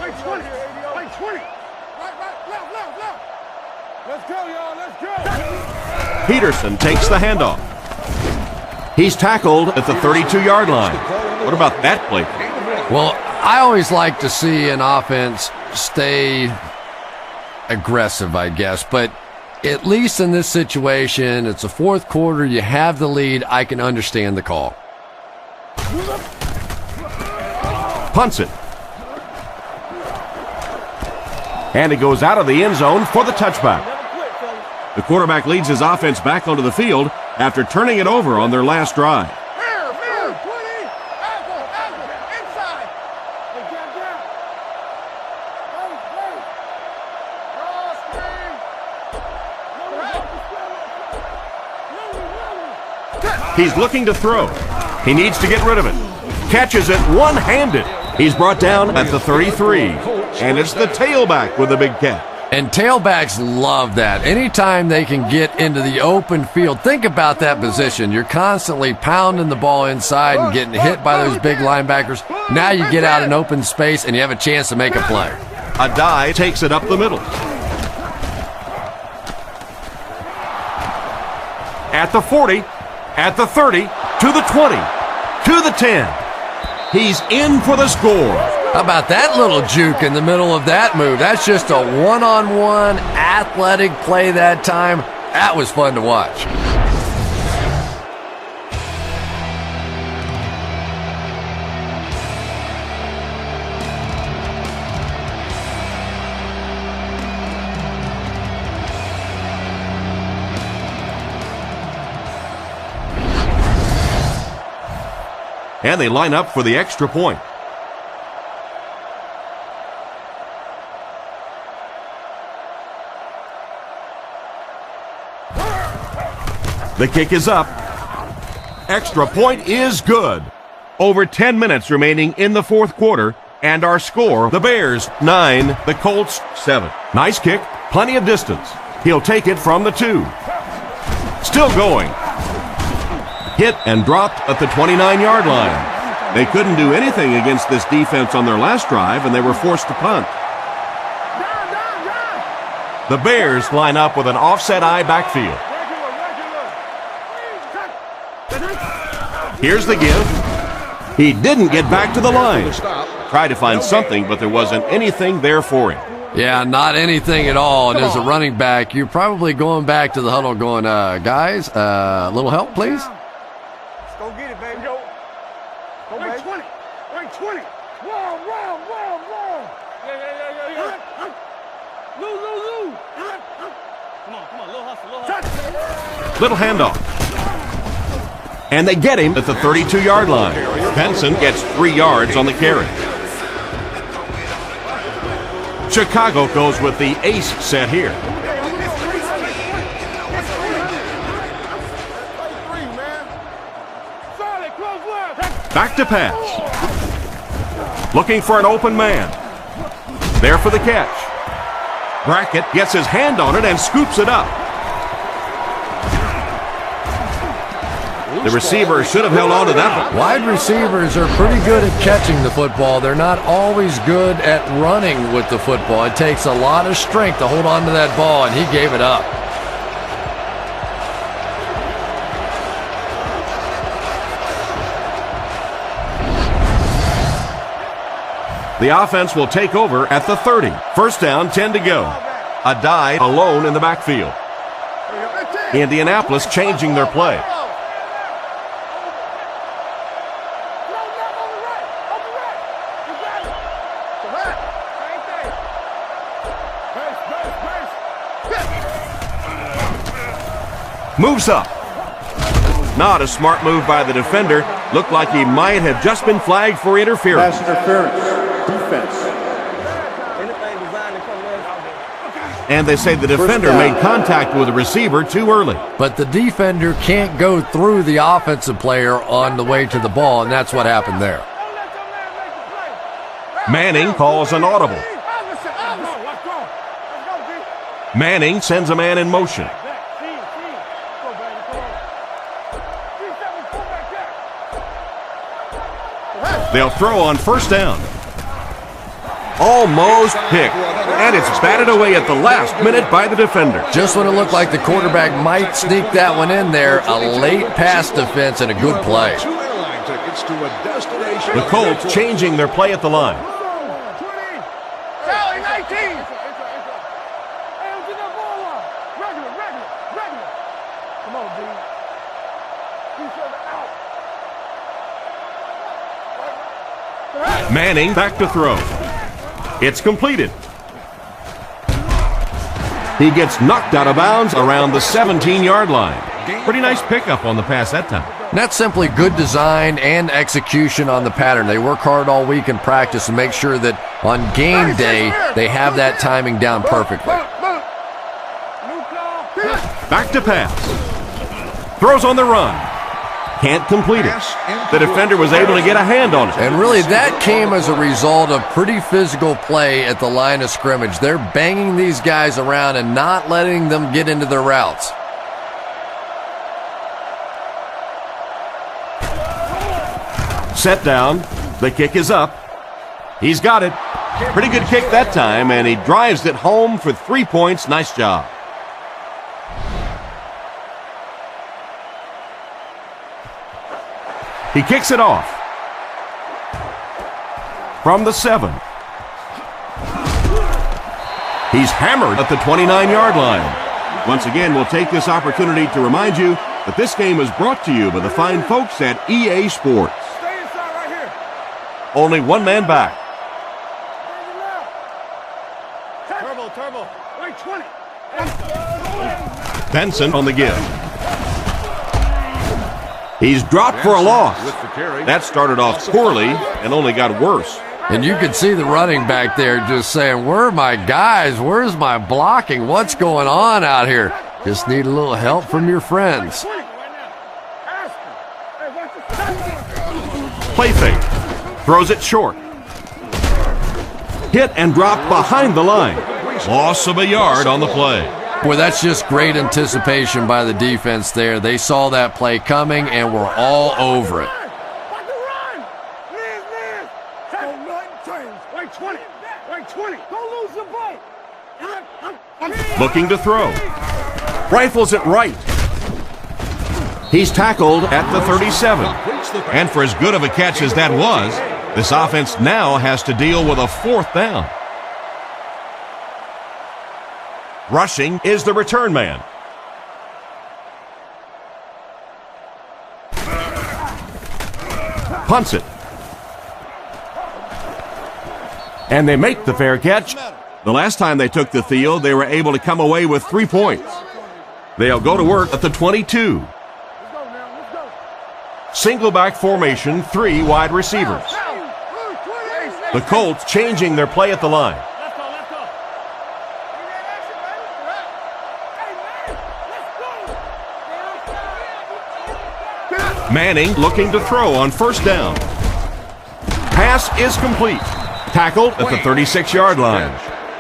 Break 20. Break 20. Left. Let's go, y'all. Let's go. Peterson takes the handoff. He's tackled at the 32-yard line. What about that play? Well, I always like to see an offense stay aggressive, I guess. But at least in this situation, it's a fourth quarter. You have the lead. I can understand the call. Punts it. And it goes out of the end zone for the touchback. The quarterback leads his offense back onto the field after turning it over on their last drive. He's looking to throw. He needs to get rid of it. Catches it one-handed. He's brought down at the 33. And it's the tailback with a big catch. And tailbacks love that. Anytime they can get into the open field, think about that position. You're constantly pounding the ball inside and getting hit by those big linebackers. Now you get out in open space and you have a chance to make a play. A dive takes it up the middle. At the 40, at the 30, to the 20, to the 10. He's in for the score. How about that little juke in the middle of that move? That's just a one-on-one athletic play that time. That was fun to watch. And they line up for the extra point. The kick is up. Extra point is good. Over 10 minutes remaining in the fourth quarter, and our score, the Bears 9, the Colts 7. Nice kick, plenty of distance. He'll take it from the 2. Still going. Hit and dropped at the 29-yard line. They couldn't do anything against this defense on their last drive, and they were forced to punt. The Bears line up with an offset eye backfield. Here's the give. He didn't get back to the line. Tried to find something, but there wasn't anything there for him. Yeah, not anything at all. And as a running back, you're probably going back to the huddle going, guys, a little help, please? Let's go get it, baby. Go, baby. 20. Break 20. Run. Yeah. Lose. Come on. Little hustle. Little handoff. And they get him at the 32-yard line. Benson gets 3 yards on the carry. Chicago goes with the ace set here. Back to pass. Looking for an open man. There for the catch. Brackett gets his hand on it and scoops it up. The receiver should have held on to that one. Wide receivers are pretty good at catching the football. They're not always good at running with the football. It takes a lot of strength to hold on to that ball, and he gave it up. The offense will take over at the 30. First down, 10 to go. Adai alone in the backfield. Indianapolis changing their play. Moves up. Not a smart move by the defender. Looked like he might have just been flagged for interference. Pass interference. Defense. And they say the defender made contact with the receiver too early. But the defender can't go through the offensive player on the way to the ball, and that's what happened there. Manning calls an audible. Manning sends a man in motion. They'll throw on first down. Almost picked. And it's batted away at the last minute by the defender. Just when it looked like the quarterback might sneak that one in there, a late pass defense and a good play. The Colts changing their play at the line. Manning back to throw. It's completed. He gets knocked out of bounds around the 17-yard line. Pretty nice pickup on the pass that time. That's simply good design and execution on the pattern. They work hard all week in practice and make sure that on game day they have that timing down perfectly. Back to pass. Throws on the run. Can't complete it. The defender was able to get a hand on it. And really, that came as a result of pretty physical play at the line of scrimmage. They're banging these guys around and not letting them get into their routes. Set down. The kick is up. He's got it. Pretty good kick that time, and he drives it home for 3 points. Nice job. He kicks it off. From the 7. He's hammered at the 29-yard line. Once again, we'll take this opportunity to remind you that this game is brought to you by the fine folks at EA Sports. Stay inside right here. Only one man back. Turbo. Wait, 20. Benson on the give. He's dropped for a loss. That started off poorly and only got worse. And you could see the running back there just saying, where are my guys? Where's my blocking? What's going on out here? Just need a little help from your friends. Play fake. Throws it short. Hit and dropped behind the line. Loss of a yard on the play. Boy, that's just great anticipation by the defense there. They saw that play coming and were all over it. Looking to throw. Rifles it right. He's tackled at the 37. And for as good of a catch as that was, this offense now has to deal with a 4th down. Rushing is the return man. Punts it. And they make the fair catch. The last time they took the field, they were able to come away with 3 points. They'll go to work at the 22. Single back formation, 3 wide receivers. The Colts changing their play at the line. Manning looking to throw on first down. Pass is complete. Tackled at the 36-yard line.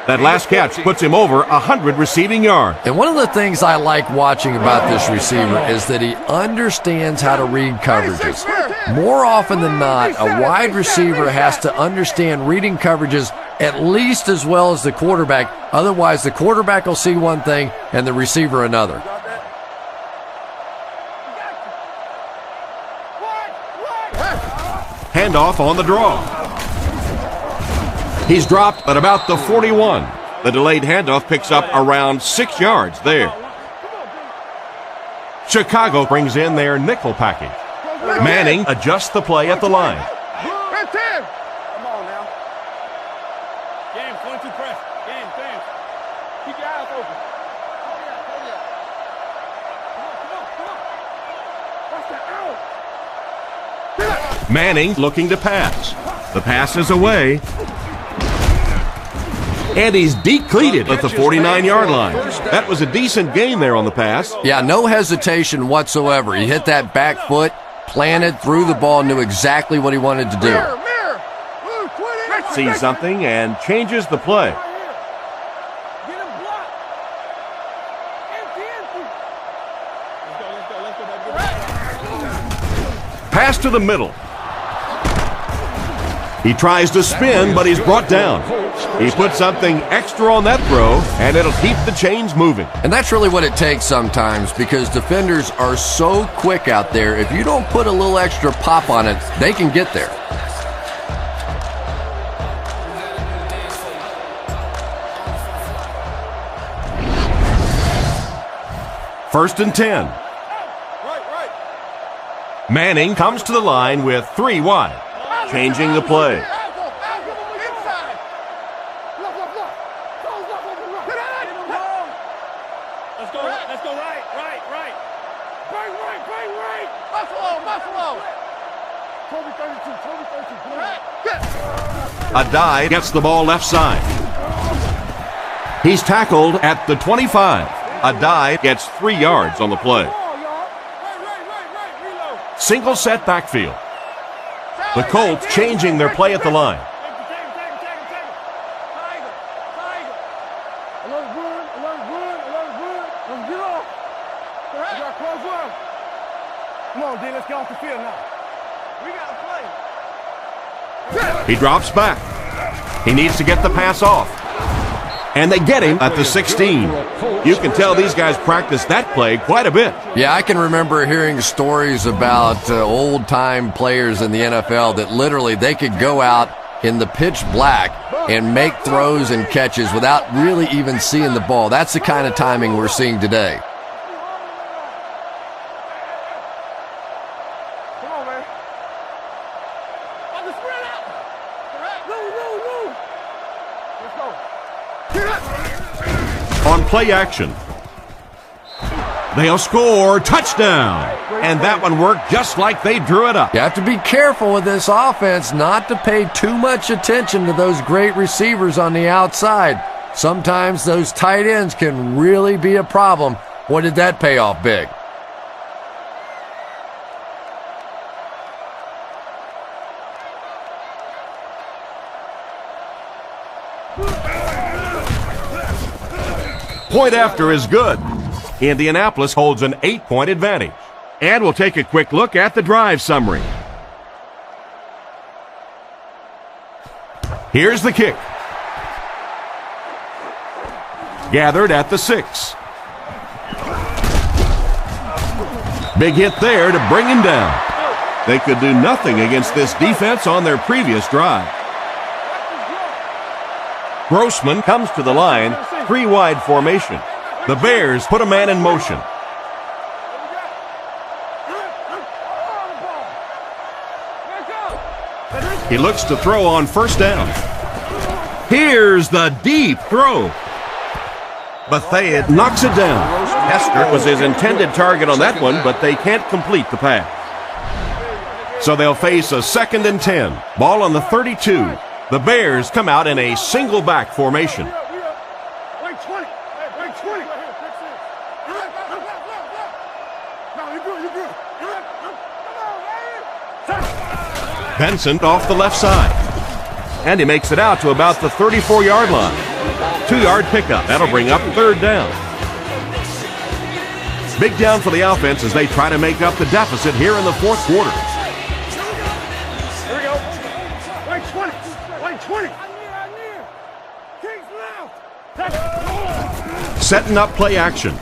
That last catch puts him over 100 receiving yards. And one of the things I like watching about this receiver is that he understands how to read coverages. More often than not, a wide receiver has to understand reading coverages at least as well as the quarterback. Otherwise, the quarterback will see one thing and the receiver another. Handoff on the draw. He's dropped at about the 41. The delayed handoff picks up around 6 yards there. Chicago brings in their nickel package. Manning adjusts the play at the line. Come on now. Game, 22 press. Game, fans. Keep your eyes open. Come on. Manning looking to pass. The pass is away. And he's decleated at the 49-yard line. That was a decent gain there on the pass. Yeah, no hesitation whatsoever. He hit that back foot, planted, threw the ball, knew exactly what he wanted to do. Sees something and changes the play. Get him blocked. Empty. Let's go. Pass to the middle. He tries to spin, but he's brought down. He put something extra on that throw, and it'll keep the chains moving. And that's really what it takes sometimes, because defenders are so quick out there. If you don't put a little extra pop on it, they can get there. First and 10. Right. Manning comes to the line with 3 wide. Changing the play. Inside. Look. Let's go right. Bang right. Buffalo. Toby 32. Adai gets the ball left side. He's tackled at the 25. Adai gets 3 yards on the play. Reload. Single set backfield. The Colts changing their play at the line. Tiger. Alert run. Let's get off. We got close run. Come on, D, let's get off the field now. We got to play. He drops back. He needs to get the pass off. And they get him at the 16. You can tell these guys practice that play quite a bit. Yeah, I can remember hearing stories about old-time players in the NFL that literally they could go out in the pitch black and make throws and catches without really even seeing the ball. That's the kind of timing we're seeing today. Come on, man. On the spread out. Move. Let's go. On play action. They'll score. Touchdown. And that one worked just like they drew it up. You have to be careful with this offense not to pay too much attention to those great receivers on the outside. Sometimes those tight ends can really be a problem. What did that pay off big? Point after is good. Indianapolis holds an 8-point advantage. And we'll take a quick look at the drive summary. Here's the kick. Gathered at the 6. Big hit there to bring him down. They could do nothing against this defense on their previous drive. Grossman comes to the line, 3 wide formation. The Bears put a man in motion. He looks to throw on first down. Here's the deep throw. Bethea knocks it down. Hester was his intended target on that one, but they can't complete the pass. So they'll face a 2nd and 10. Ball on the 32. The Bears come out in a single back formation. Benson off the left side. And he makes it out to about the 34-yard line. 2-yard pickup. That'll bring up third down. Big down for the offense as they try to make up the deficit here in the fourth quarter. Here we go. Right 20. Right 20. Kings left. Setting up play action.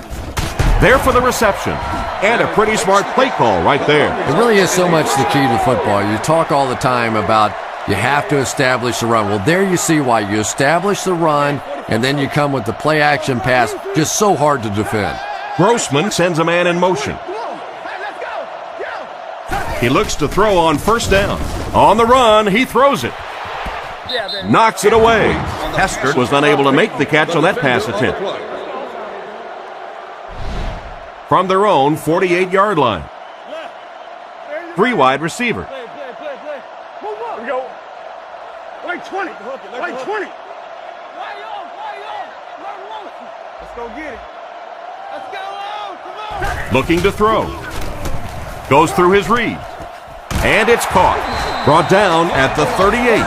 There for the reception. And a pretty smart play call right there. It really is so much the key to football. You talk all the time about you have to establish the run. Well, there you see why. You establish the run, and then you come with the play action pass. Just so hard to defend. Grossman sends a man in motion. He looks to throw on first down. On the run, he throws it. Knocks it away. Hester was unable to make the catch on that pass attempt. From their own 48-yard line. 3 wide receiver. Here we go. Right 20. Right 20. Let's go get it. Let's go. Come on. Looking to throw. Goes through his read. And it's caught. Brought down at the 38.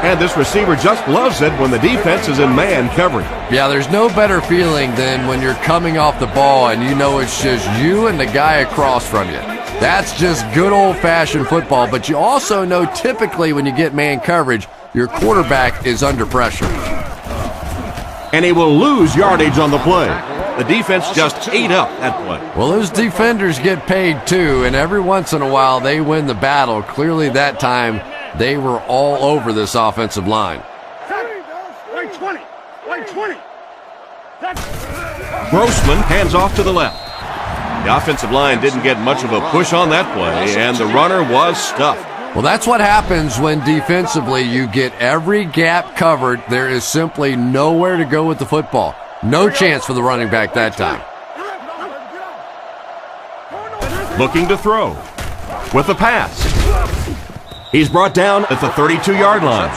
And this receiver just loves it when the defense is in man covering. Yeah, there's no better feeling than when you're coming off the ball and you know it's just you and the guy across from you. That's just good old-fashioned football. But you also know typically when you get man coverage, your quarterback is under pressure. And he will lose yardage on the play. The defense just ate up that play. Well, those defenders get paid too, and every once in a while they win the battle. Clearly that time they were all over this offensive line. Right 20. Right 20. Grossman hands off to the left. The offensive line didn't get much of a push on that play, and the runner was stuffed. Well, that's what happens when defensively you get every gap covered. There is simply nowhere to go with the football. No chance for the running back that time. Looking to throw. With the pass. He's brought down at the 32-yard line.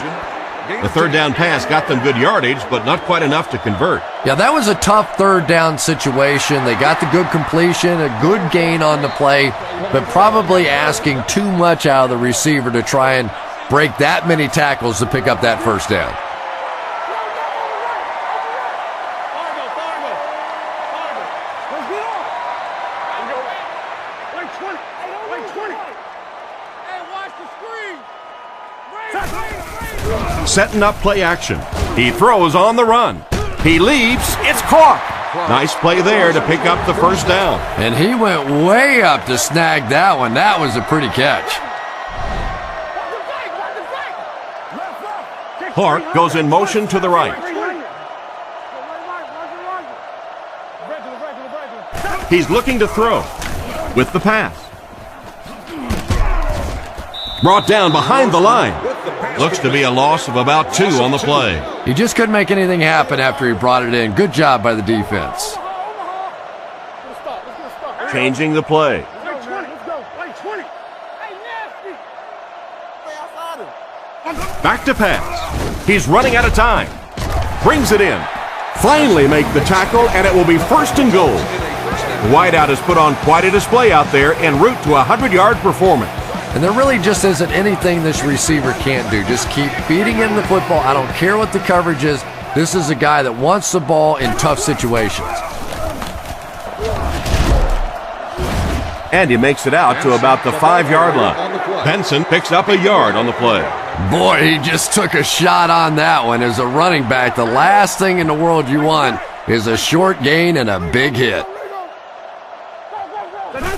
The third down pass got them good yardage, but not quite enough to convert. Yeah, that was a tough third down situation. They got the good completion, a good gain on the play, but probably asking too much out of the receiver to try and break that many tackles to pick up that first down. Setting up play action. He throws on the run. He leaps. It's caught. Nice play there to pick up the first down. And he went way up to snag that one. That was a pretty catch. Clark goes in motion to the right. He's looking to throw with the pass. Brought down behind the line. Looks to be a loss of about 2 on the play. He just couldn't make anything happen after he brought it in. Good job by the defense. Changing the play. Back to pass. He's running out of time. Brings it in. Finally make the tackle, and it will be first and goal. The wideout has put on quite a display out there en route to a 100-yard performance. And there really just isn't anything this receiver can't do. Just keep feeding him the football. I don't care what the coverage is. This is a guy that wants the ball in tough situations. And he makes it out to about the 5-yard line. Benson picks up a yard on the play. Boy, he just took a shot on that one. As a running back, the last thing in the world you want is a short gain and a big hit.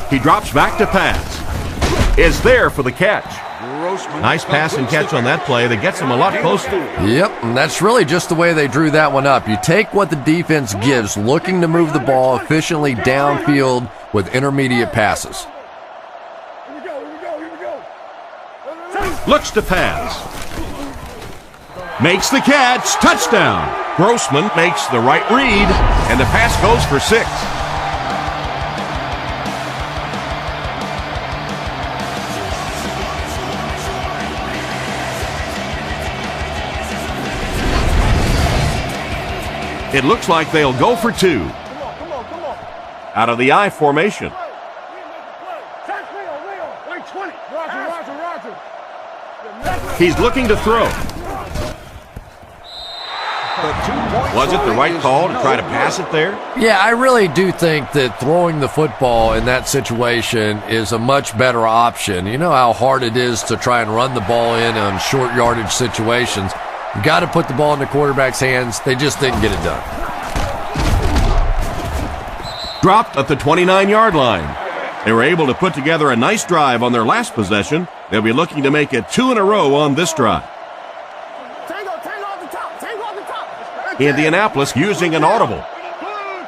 He drops back to pass. Is there for the catch. Nice pass and catch on that play that gets him a lot closer. Yep, and that's really just the way they drew that one up. You take what the defense gives, looking to move the ball efficiently downfield with intermediate passes. Looks to pass. Makes the catch. Touchdown. Grossman makes the right read, and the pass goes for 6. It looks like they'll go for 2. Out of the I formation. He's looking to throw. Was it the right call to try to pass it there? Yeah, I really do think that throwing the football in that situation is a much better option. You know how hard it is to try and run the ball in on short yardage situations. You got to put the ball in the quarterback's hands. They just didn't get it done. Dropped at the 29-yard line. They were able to put together a nice drive on their last possession. They'll be looking to make it 2 in a row on this drive. Tango off the top. Tango off the top. Indianapolis using an audible. Wide.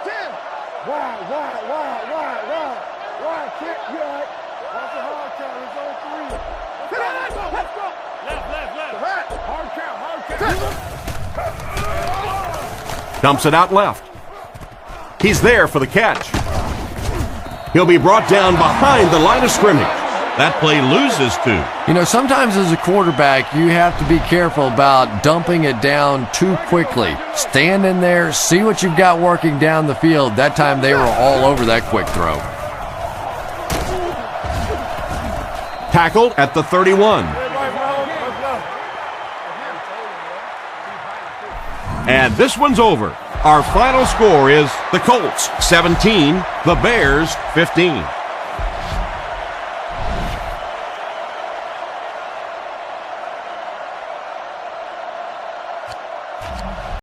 Kick. You all right? Off the hard count. It's on 3. Let's go. Left. Hard count. Dumps it out left. He's there for the catch. He'll be brought down behind the line of scrimmage. That play loses 2. You know, sometimes as a quarterback, you have to be careful about dumping it down too quickly. Stand in there, see what you've got working down the field. That time they were all over that quick throw. Tackled at the 31. And this one's over. Our final score is the Colts 17, the Bears 15.